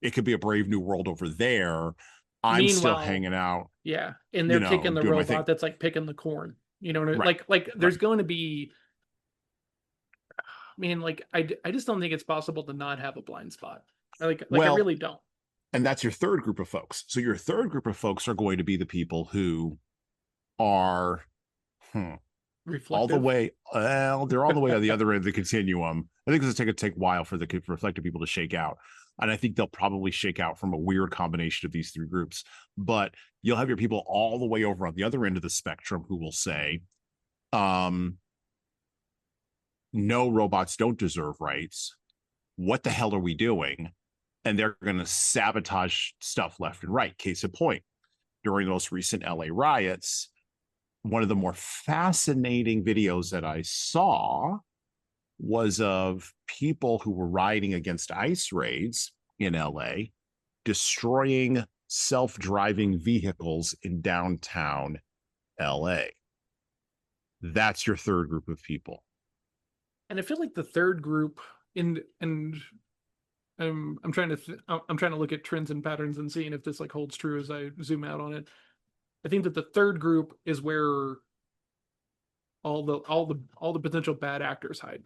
It could be a brave new world over there. I'm still hanging out. Yeah. And they're kicking the robot that's like picking the corn. You know, like there's going to be, I just don't think it's possible to not have a blind spot. I really don't. And that's your third group of folks. So your third group of folks are going to be the people who are, all the Reflective. way. Well, they're all the way on the other end of the continuum. I think it's going to take a while for the reflective people to shake out. And I think they'll probably shake out from a weird combination of these three groups. But you'll have your people all the way over on the other end of the spectrum who will say, no, robots don't deserve rights. What the hell are we doing? And they're going to sabotage stuff left and right. Case in point, during those recent LA riots, one of the more fascinating videos that I saw was of people who were rioting against ICE raids in LA, destroying self-driving vehicles in downtown LA. That's your third group of people. And I feel like the third group I'm trying to look at trends and patterns and seeing if this like holds true as I zoom out on it. I think that the third group is where all the potential bad actors hide.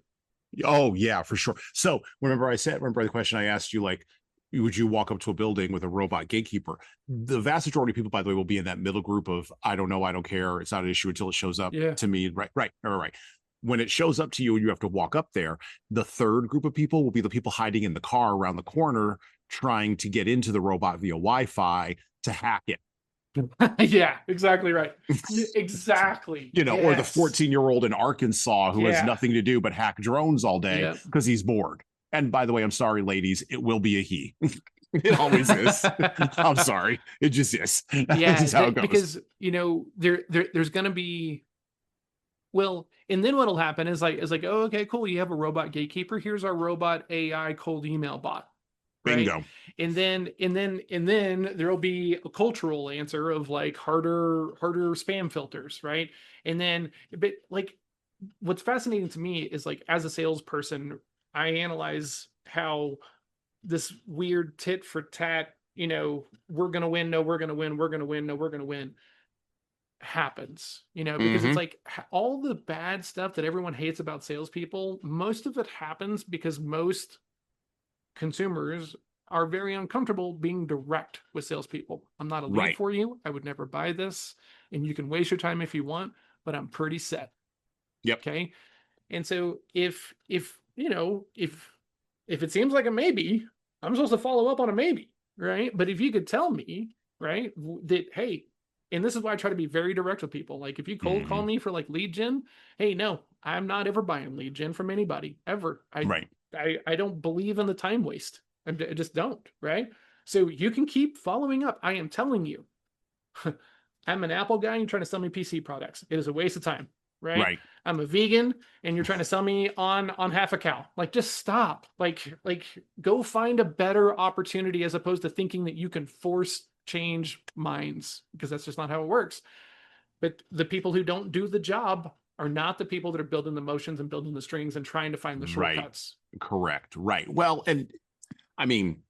Oh yeah, for sure. So remember the question I asked you, like, would you walk up to a building with a robot gatekeeper? The vast majority of people, by the way, will be in that middle group of I don't know, I don't care. It's not an issue until it shows up to me. Right. When it shows up to you and you have to walk up there, the third group of people will be the people hiding in the car around the corner, trying to get into the robot via Wi-Fi to hack it. Yeah, exactly right. Exactly. Or the 14-year-old in Arkansas who has nothing to do but hack drones all day because he's bored. And by the way, I'm sorry, ladies, it will be a he. It always is. I'm sorry. It just is. Yeah, just how it goes. Because, there's going to be, well, and then what'll happen is like, oh, okay, cool. You have a robot gatekeeper. Here's our robot AI cold email bot. Right? Bingo. And then there'll be a cultural answer of like harder spam filters, right? And then, but like, what's fascinating to me is like, as a salesperson, I analyze how this weird tit for tat, we're gonna win, no, we're gonna win, we're gonna win, no, we're gonna win, happens, because it's like all the bad stuff that everyone hates about salespeople, most of it happens because most consumers are very uncomfortable being direct with salespeople. I'm not a lead for you. I would never buy this. And you can waste your time if you want, but I'm pretty set. Yep. Okay. And so if it seems like a maybe, I'm supposed to follow up on a maybe, right? But if you could tell me, right, that, hey, and this is why I try to be very direct with people. Like if you cold call me for like lead gen, hey, no, I'm not ever buying lead gen from anybody ever. I don't believe in the time waste. I just don't, right? So you can keep following up. I am telling you, I'm an Apple guy and you're trying to sell me PC products. It is a waste of time, right? I'm a vegan and you're trying to sell me on half a cow. Like, just stop. Like go find a better opportunity as opposed to thinking that you can force change minds, because that's just not how it works. But the people who don't do the job are not the people that are building the motions and building the strings and trying to find the shortcuts. Correct. Right. Well, and I mean,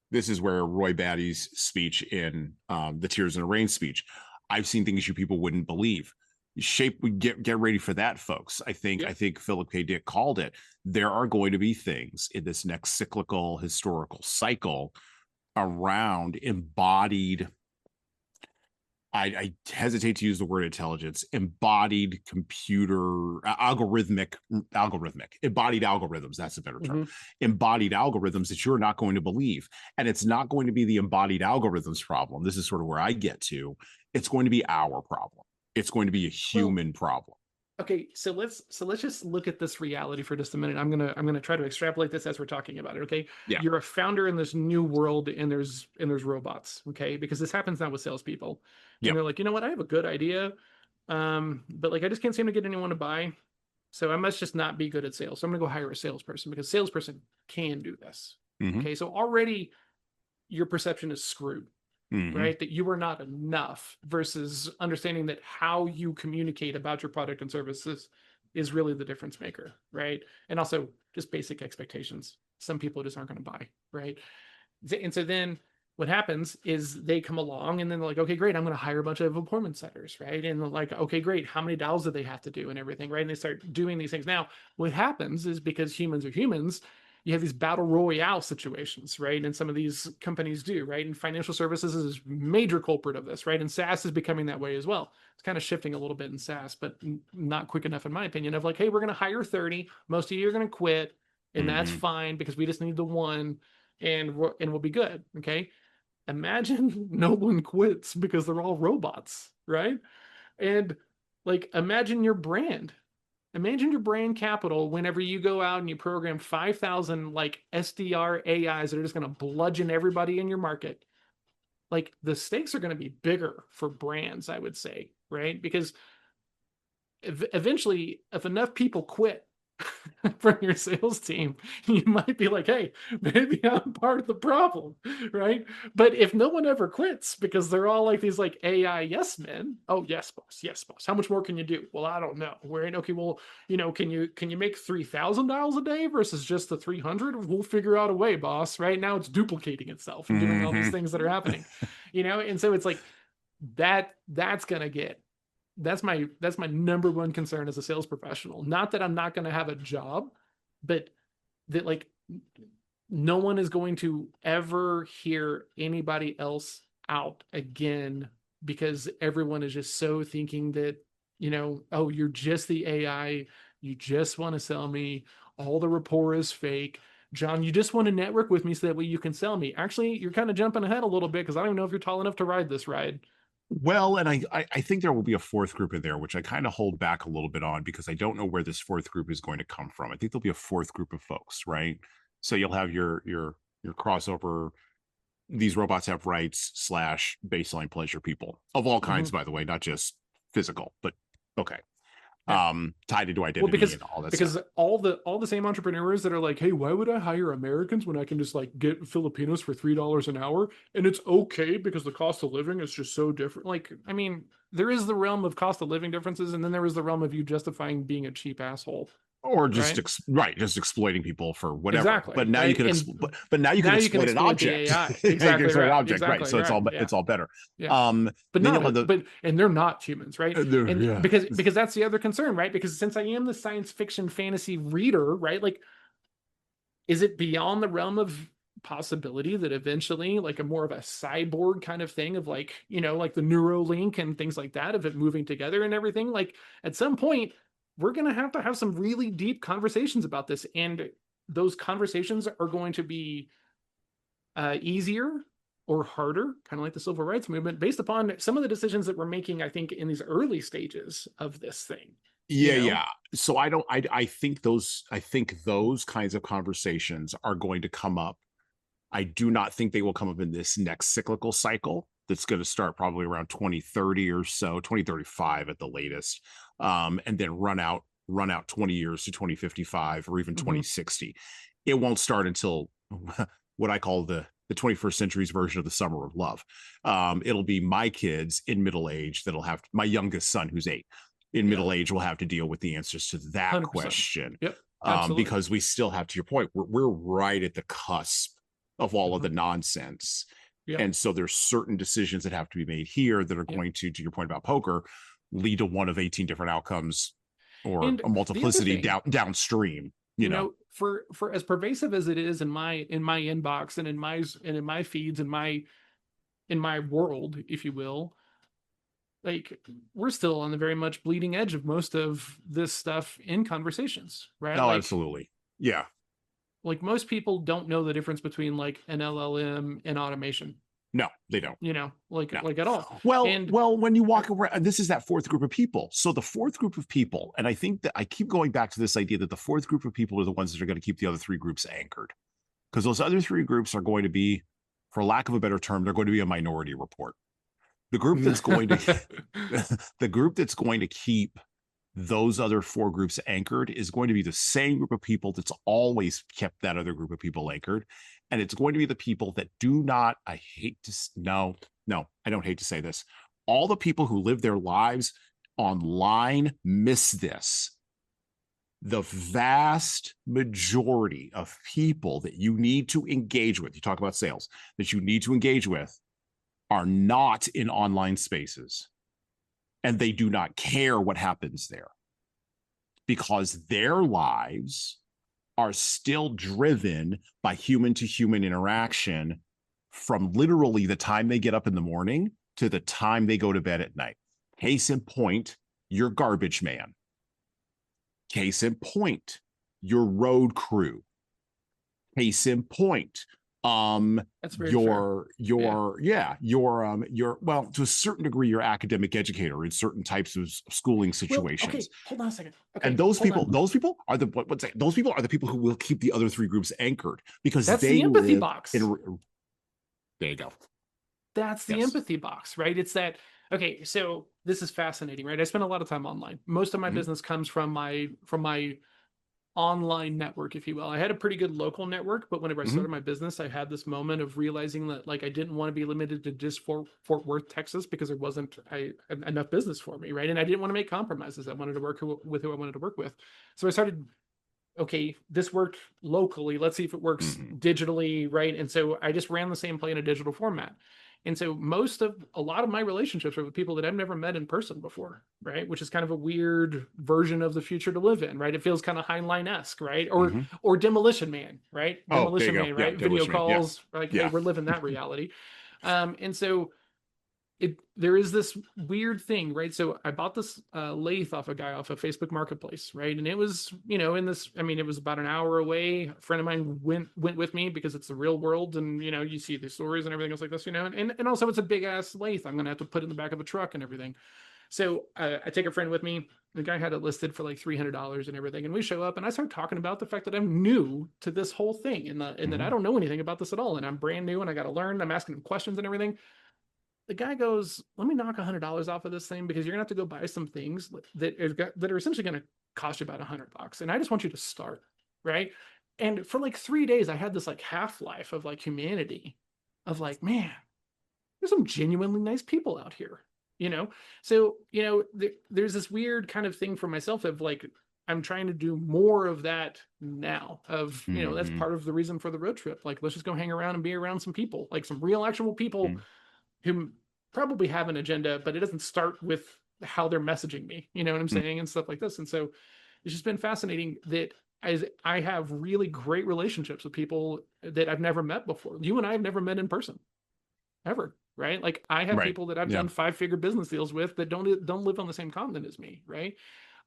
this is where Roy Batty's speech in the Tears in the Rain speech, I've seen things you people wouldn't believe. Get ready for that, folks. I think Philip K. Dick called it. There are going to be things in this next cyclical historical cycle around embodied, I hesitate to use the word intelligence, embodied computer, embodied algorithms. That's a better term. Embodied algorithms that you're not going to believe. And it's not going to be the embodied algorithms problem. This is sort of where I get to. It's going to be our problem. It's going to be a human problem. Okay, so let's just look at this reality for just a minute. I'm gonna try to extrapolate this as we're talking about it. Okay, you're a founder in this new world, and there's robots. Okay, because this happens now with salespeople, and they're like, you know what, I have a good idea, but like I just can't seem to get anyone to buy, so I must just not be good at sales. So I'm gonna go hire a salesperson because salesperson can do this. Okay, so already your perception is screwed. Right? That you are not enough, versus understanding that how you communicate about your product and services is really the difference maker, right? And also just basic expectations. Some people just aren't going to buy, right? And so then what happens is they come along and then they're like, okay, great, I'm going to hire a bunch of appointment setters, right? And they're like, okay, great, how many dials do they have to do and everything, right? And they start doing these things. Now, what happens is, because humans are humans, you have these battle royale situations, right? And some of these companies do, right? And financial services is a major culprit of this, right? And SaaS is becoming that way as well. It's kind of shifting a little bit in SaaS, but not quick enough in my opinion, of like, hey, we're going to hire 30, most of you are going to quit, and that's fine because we just need the one, and we'll be good. Okay. Imagine no one quits because they're all robots, right? And like, imagine your brand. Imagine your brand capital whenever you go out and you program 5,000 like SDR AIs that are just going to bludgeon everybody in your market. Like, the stakes are going to be bigger for brands, I would say, right? Because eventually, if enough people quit from your sales team, you might be like, hey, maybe I'm part of the problem, right? But if no one ever quits because they're all like these like AI yes men, oh yes boss, how much more can you do? Well, I don't know. We're in, okay, well, can you make $3,000 a day versus just the 300? We'll figure out a way, boss. Right now it's duplicating itself and doing all these things that are happening, and so it's like that's gonna get that's my number one concern as a sales professional. Not that I'm not going to have a job, but that like no one is going to ever hear anybody else out again because everyone is just so thinking that, oh, you're just the AI, you just want to sell me, all the rapport is fake. John, you just want to network with me so that way you can sell me. Actually, you're kind of jumping ahead a little bit because I don't even know if you're tall enough to ride this ride. Well, and I think there will be a fourth group in there, which I kind of hold back a little bit on because I don't know where this fourth group is going to come from. I think there'll be a fourth group of folks, right? So you'll have your crossover. These robots have rights slash baseline pleasure people of all kinds, by the way, not just physical, but okay. Yeah. Tied into Well, identity and all that because stuff. all the same entrepreneurs that are like, hey, why would I hire Americans when I can just like get Filipinos for $3 an hour and it's okay because the cost of living is just so different. Like, I mean, there is the realm of cost of living differences, and then there is the realm of you justifying being a cheap asshole. Or just Right? just exploiting people for whatever. Exactly. But now you Right. can And but now you can now you can exploit an exploit the object. AI. You can Exactly exploit an right. object, right? Exactly So right. it's all better. Yeah. But Then you'll not have the but and they're not humans, right? And yeah. because that's the other concern, right? Because since I am the science fiction fantasy reader, right? Like, is it beyond the realm of possibility that eventually like a more of a cyborg kind of thing of like, like the Neuralink and things like that, of it moving together and everything, like at some point we're going to have some really deep conversations about this, and those conversations are going to be easier or harder, kind of like the civil rights movement, based upon some of the decisions that we're making, I think, in these early stages of this thing. Yeah. So I think those kinds of conversations are going to come up. I do not think they will come up in this next cyclical cycle that's going to start probably around 2030 or so, 2035 at the latest, and then run out 20 years to 2055 or even Mm-hmm. 2060. It won't start until what I call the 21st century's version of the summer of love. It'll be my kids in middle age that'll have my youngest son, who's 8, in middle age, will have to deal with the answers to that 100%. question. Yep. Absolutely. Because we still have, to your point, we're right at the cusp of all of the Mm-hmm. nonsense. Yep. And so there's certain decisions that have to be made here that are going to your point about poker, lead to one of 18 different outcomes or And a the other multiplicity thing, downstream, for as pervasive as it is in my inbox and in my feeds, in my world, if you will, like we're still on the very much bleeding edge of most of this stuff in conversations, right? Oh, absolutely. Yeah. Like most people don't know the difference between like an LLM and automation, No, they don't. like No. at all. Well, And when you walk around, this is that fourth group of people. So the fourth group of people, and I think that I keep going back to this idea that the fourth group of people are the ones that are going to keep the other three groups anchored, because those other three groups are going to be, for lack of a better term, they're going to be a minority report. The group that's going to the group that's going to keep those other four groups anchored is going to be the same group of people that's always kept that other group of people anchored. And it's going to be the people that do not, I don't hate to say this. All the people who live their lives online miss this. The vast majority of people that you need to engage with, you talk about sales, that you need to engage with are not in online spaces. And they do not care what happens there because their lives are still driven by human to human interaction from literally the time they get up in the morning to the time they go to bed at night. Case in point, your garbage man. Case in point, your road crew. Case in point, That's very fair. your well, to a certain degree, your academic educator in certain types of schooling situations. Well, okay, hold on a second. Okay, and those people are the those people are the people who will keep the other three groups anchored because that's they the empathy live box. There you go. That's the empathy box, right? It's that. Okay, so this is fascinating, right? I spend a lot of time online. Most of my business comes from my online network, if you will. I had a pretty good local network, but whenever I started my business, I had this moment of realizing that like I didn't want to be limited to just Fort Worth, Texas, because there wasn't enough business for me, right? And I didn't want to make compromises. I wanted to work with who I wanted to work with. So I started, okay, this worked locally. Let's see if it works digitally, right? And so I just ran the same play in a digital format. And so a lot of my relationships are with people that I've never met in person before, right? Which is kind of a weird version of the future to live in, right? It feels kind of Heinlein-esque, right? Or Demolition Man, right? Demolition Man, right? Video calls, like, hey, we're living that reality. And so there is this weird thing, right? So I bought this lathe off a guy off of Facebook Marketplace, right? And it was, it was about an hour away. A friend of mine went with me because it's the real world, and you see the stories and everything else like this, and also it's a big ass lathe. I'm gonna have to put in the back of a truck and everything. So I take a friend with me. The guy had it listed for like $300 and everything, and we show up, and I start talking about the fact that I'm new to this whole thing, and that I don't know anything about this at all, and I'm brand new, and I got to learn. I'm asking him questions and everything. The guy goes, let me knock $100 off of this thing because you're gonna have to go buy some things that are essentially gonna cost you about $100, and I just want you to start, right? And for like 3 days, I had this like half-life of like humanity, of like, man, there's some genuinely nice people out here, So there's this weird kind of thing for myself of like, I'm trying to do more of that now. Of that's part of the reason for the road trip. Like, let's just go hang around and be around some people, like some real actual people who probably have an agenda, but it doesn't start with how they're messaging me, you know what I'm saying, and stuff like this. And so it's just been fascinating that I have really great relationships with people that I've never met before. You and I have never met in person, ever, right? Like I have people that I've done 5-figure business deals with that don't live on the same continent as me, right?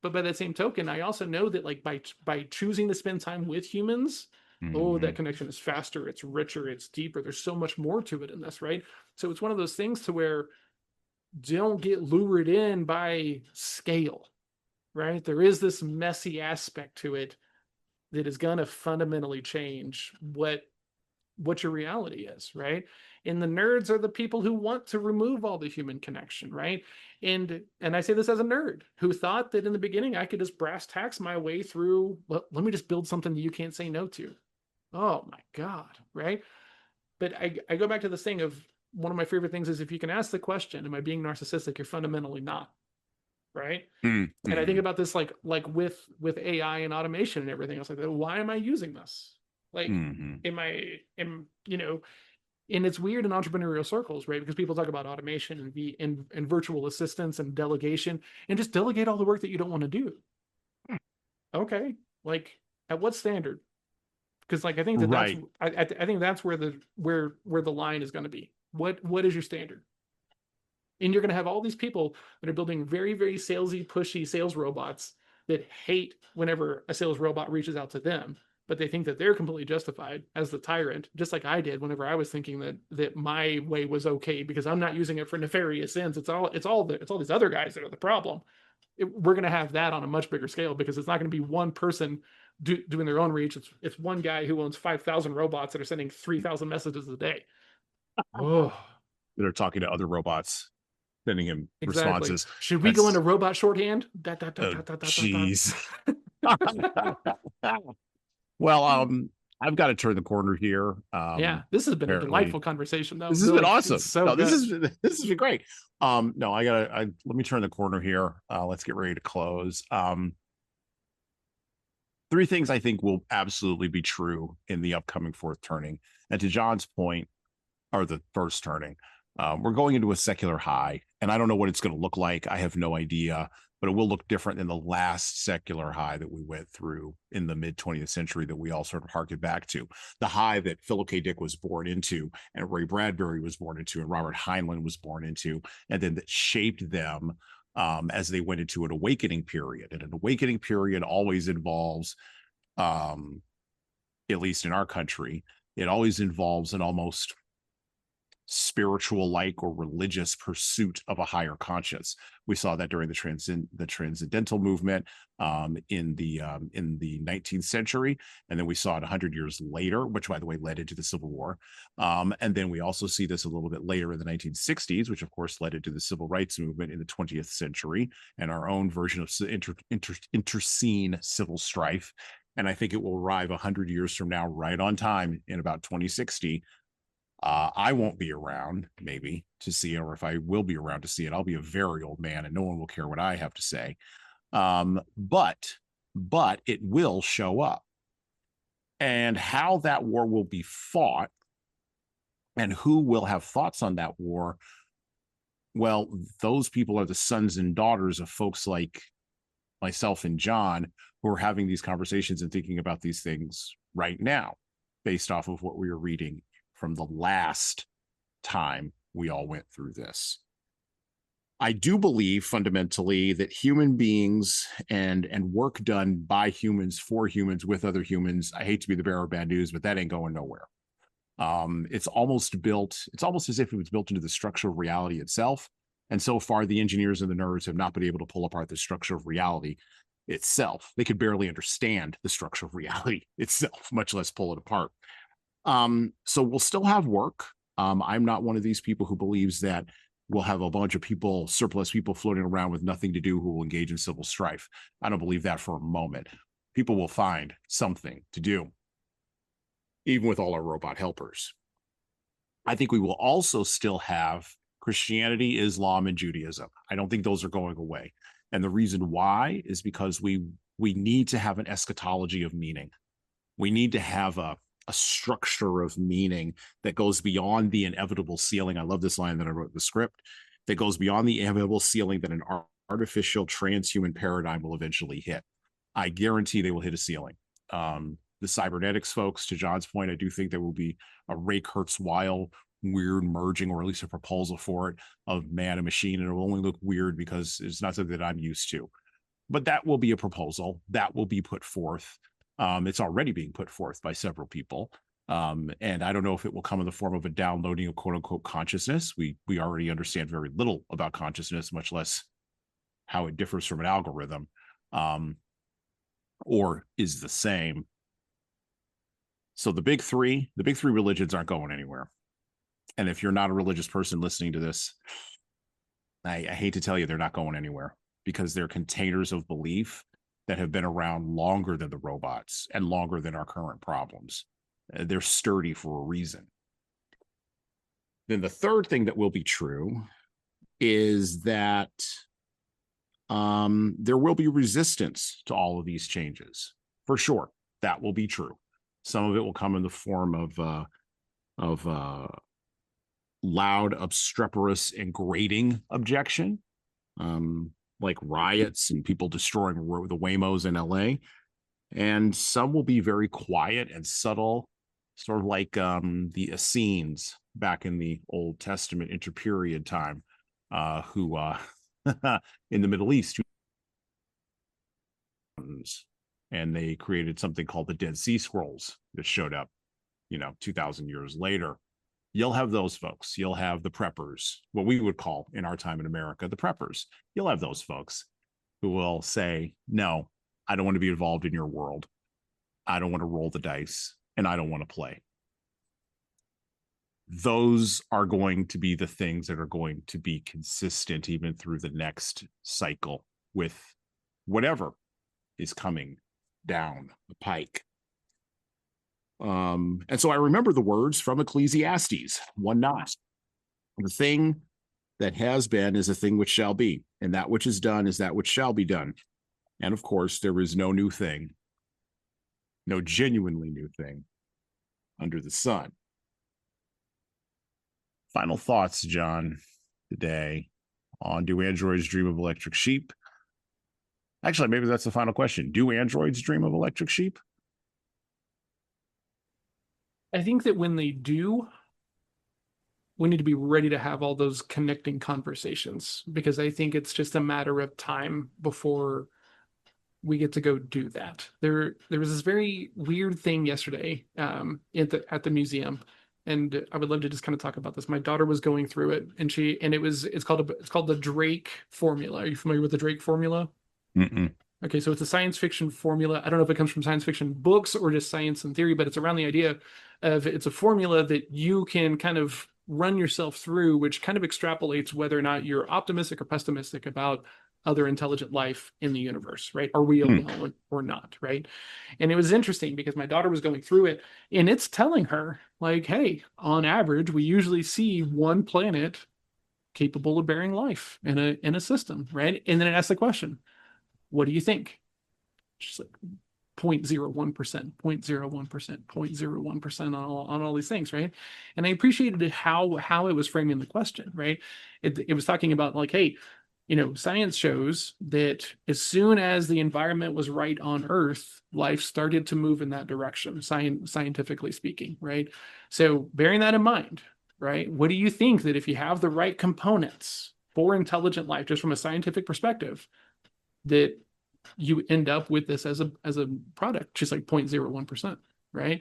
But by that same token, I also know that like by choosing to spend time with humans, that connection is faster, it's richer, it's deeper. There's so much more to it in this, right? So it's one of those things to where don't get lured in by scale, right? There is this messy aspect to it that is going to fundamentally change what your reality is, right? And the nerds are the people who want to remove all the human connection, right? And I say this as a nerd who thought that in the beginning I could just brass tacks my way through, well, let me just build something that you can't say no to. Oh my God, right? But I go back to this thing of one of my favorite things is if you can ask the question, am I being narcissistic? You're fundamentally not, right? And I think about this like with AI and automation and everything else like that. Why am I using this? Like, and it's weird in entrepreneurial circles, right? Because people talk about automation and virtual assistants and delegation, and just delegate all the work that you don't want to do. Okay, like at what standard? Because like I think that's I think that's where the line is going to be. What is your standard? And you're going to have all these people that are building very, very salesy, pushy sales robots that hate whenever a sales robot reaches out to them, but they think that they're completely justified as the tyrant, just like I did whenever I was thinking that my way was okay because I'm not using it for nefarious ends. It's all these other guys that are the problem. We're going to have that on a much bigger scale because it's not going to be one person doing their own reach. It's one guy who owns 5,000 robots that are sending 3,000 messages a day. Oh, that are talking to other robots, sending him responses. Should we go into robot shorthand? Jeez. Well, I've got to turn the corner here. This has been a delightful conversation, though. This has been awesome. This has been great. Let me turn the corner here. Let's get ready to close. 3 things I think will absolutely be true in the upcoming 4th turning. And to John's point, or the 1st turning, we're going into a secular high, and I don't know what it's going to look like. I have no idea. but it will look different than the last secular high that we went through in the mid 20th century that we all sort of harken back to. The high that Philip K. Dick was born into, and Ray Bradbury was born into, and Robert Heinlein was born into, and then that shaped them as they went into an awakening period. And an awakening period always involves, at least in our country, it always involves an almost spiritual like or religious pursuit of a higher conscience. We saw that during the transcendental movement in the 19th century, and then we saw it 100 years later, which by the way led into the Civil War, and then we also see this a little bit later in the 1960s, which of course led into the civil rights movement in the 20th century and our own version of interscene civil strife. And I think it will arrive 100 years from now, right on time, in about 2060. I won't be around maybe to see it, or if I will be around to see it, I'll be a very old man and no one will care what I have to say. But it will show up. And how that war will be fought and who will have thoughts on that war, well, those people are the sons and daughters of folks like myself and John, who are having these conversations and thinking about these things right now, based off of what we were reading from the last time we all went through this. I do believe fundamentally that human beings and work done by humans for humans with other humans, I hate to be the bearer of bad news, but that ain't going nowhere. It's almost as if it was built into the structure of reality itself. And so far, the engineers and the nerds have not been able to pull apart the structure of reality itself. They could barely understand the structure of reality itself, much less pull it apart. So we'll still have work. I'm not one of these people who believes that we'll have a bunch of people, surplus people floating around with nothing to do who will engage in civil strife. I don't believe that for a moment. People will find something to do, even with all our robot helpers. I think we will also still have Christianity, Islam, and Judaism. I don't think those are going away. And the reason why is because we need to have an eschatology of meaning. We need to have a structure of meaning that goes beyond the inevitable ceiling. I love this line that I wrote in the script, that goes beyond the inevitable ceiling that an artificial transhuman paradigm will eventually hit. I guarantee they will hit a ceiling. The cybernetics folks, to John's point, I do think there will be a Ray Kurzweil weird merging, or at least a proposal for it, of man and machine, and it will only look weird because it's not something that I'm used to. But that will be a proposal that will be put forth. It's already being put forth by several people. And I don't know if it will come in the form of a downloading of quote unquote consciousness. We already understand very little about consciousness, much less how it differs from an algorithm, or is the same. So the big three religions aren't going anywhere. And if you're not a religious person listening to this, I hate to tell you, they're not going anywhere, because they're containers of belief that have been around longer than the robots and longer than our current problems. They're sturdy for a reason. Then the third thing that will be true is that there will be resistance to all of these changes. For sure, that will be true. Some of it will come in the form of loud, obstreperous, and grating objection, like riots and people destroying the Waymos in LA. And some will be very quiet and subtle, sort of like the Essenes back in the Old Testament interperiod time, who in the Middle East, and they created something called the Dead Sea Scrolls that showed up, 2,000 years later. You'll have those folks. You'll have the preppers, what we would call in our time in America, the preppers. You'll have those folks who will say, no, I don't want to be involved in your world. I don't want to roll the dice, and I don't want to play. Those are going to be the things that are going to be consistent even through the next cycle with whatever is coming down the pike. And so I remember the words from Ecclesiastes 1:9. The thing that has been is a thing which shall be, and that which is done is that which shall be done. And of course, there is no new thing, no genuinely new thing under the sun. Final thoughts, John, today on Do Androids Dream of Electric Sheep? Actually, maybe that's the final question. Do androids dream of electric sheep? I think that when they do, we need to be ready to have all those connecting conversations, because I think it's just a matter of time before we get to go do that. There was this very weird thing yesterday at the museum, and I would love to just kind of talk about this. My daughter was going through it, and it's called the Drake formula. Are you familiar with the Drake formula? Mm-mm. Okay, so it's a science fiction formula. I don't know if it comes from science fiction books or just science and theory, but it's around the idea of, it's a formula that you can kind of run yourself through, which kind of extrapolates whether or not you're optimistic or pessimistic about other intelligent life in the universe, right? Are we alone or not, right? And it was interesting because my daughter was going through it, and it's telling her, like, hey, on average, we usually see one planet capable of bearing life in a system, right? And then it asks the question, what do you think? Just like 0.01%, 0.01%, 0.01% on all these things, right? And I appreciated how it was framing the question, right? It was talking about like, hey, science shows that as soon as the environment was right on Earth, life started to move in that direction, scientifically speaking, right? So bearing that in mind, right? What do you think that if you have the right components for intelligent life, just from a scientific perspective, that you end up with this as a product, just like 0.01%, right?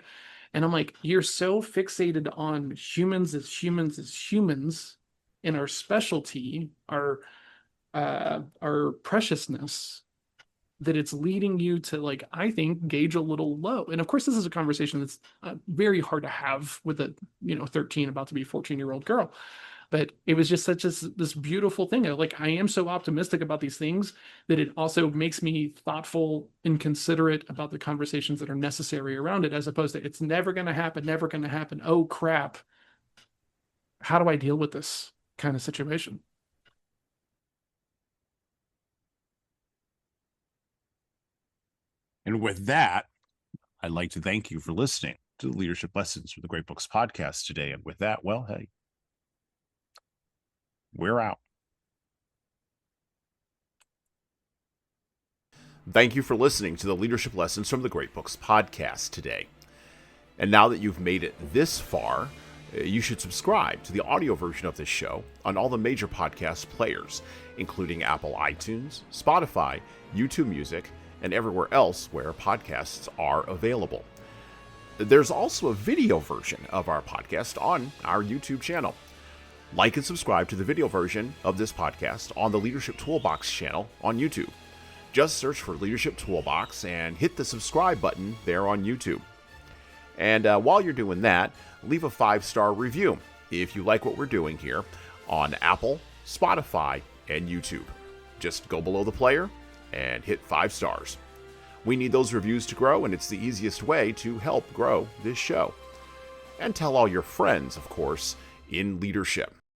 And I'm like, you're so fixated on humans as humans as humans in our specialty, our preciousness, that it's leading you to, like, I think, gauge a little low. And of course, this is a conversation that's very hard to have with a 13 about to be 14-year-old girl. But it was just such this beautiful thing. Like, I am so optimistic about these things that it also makes me thoughtful and considerate about the conversations that are necessary around it, as opposed to it's never going to happen, never going to happen. Oh, crap. How do I deal with this kind of situation? And with that, I'd like to thank you for listening to the Leadership Lessons from the Great Books podcast today. And with that, well, hey, we're out. Thank you for listening to the Leadership Lessons from the Great Books podcast today. And now that you've made it this far, you should subscribe to the audio version of this show on all the major podcast players, including Apple iTunes, Spotify, YouTube Music, and everywhere else where podcasts are available. There's also a video version of our podcast on our YouTube channel. Like and subscribe to the video version of this podcast on the Leadership Toolbox channel on YouTube. Just search for Leadership Toolbox and hit the subscribe button there on YouTube. And while you're doing that, leave a 5-star review if you like what we're doing here on Apple, Spotify, and YouTube. Just go below the player and hit 5 stars. We need those reviews to grow, and it's the easiest way to help grow this show. And tell all your friends, of course, in leadership.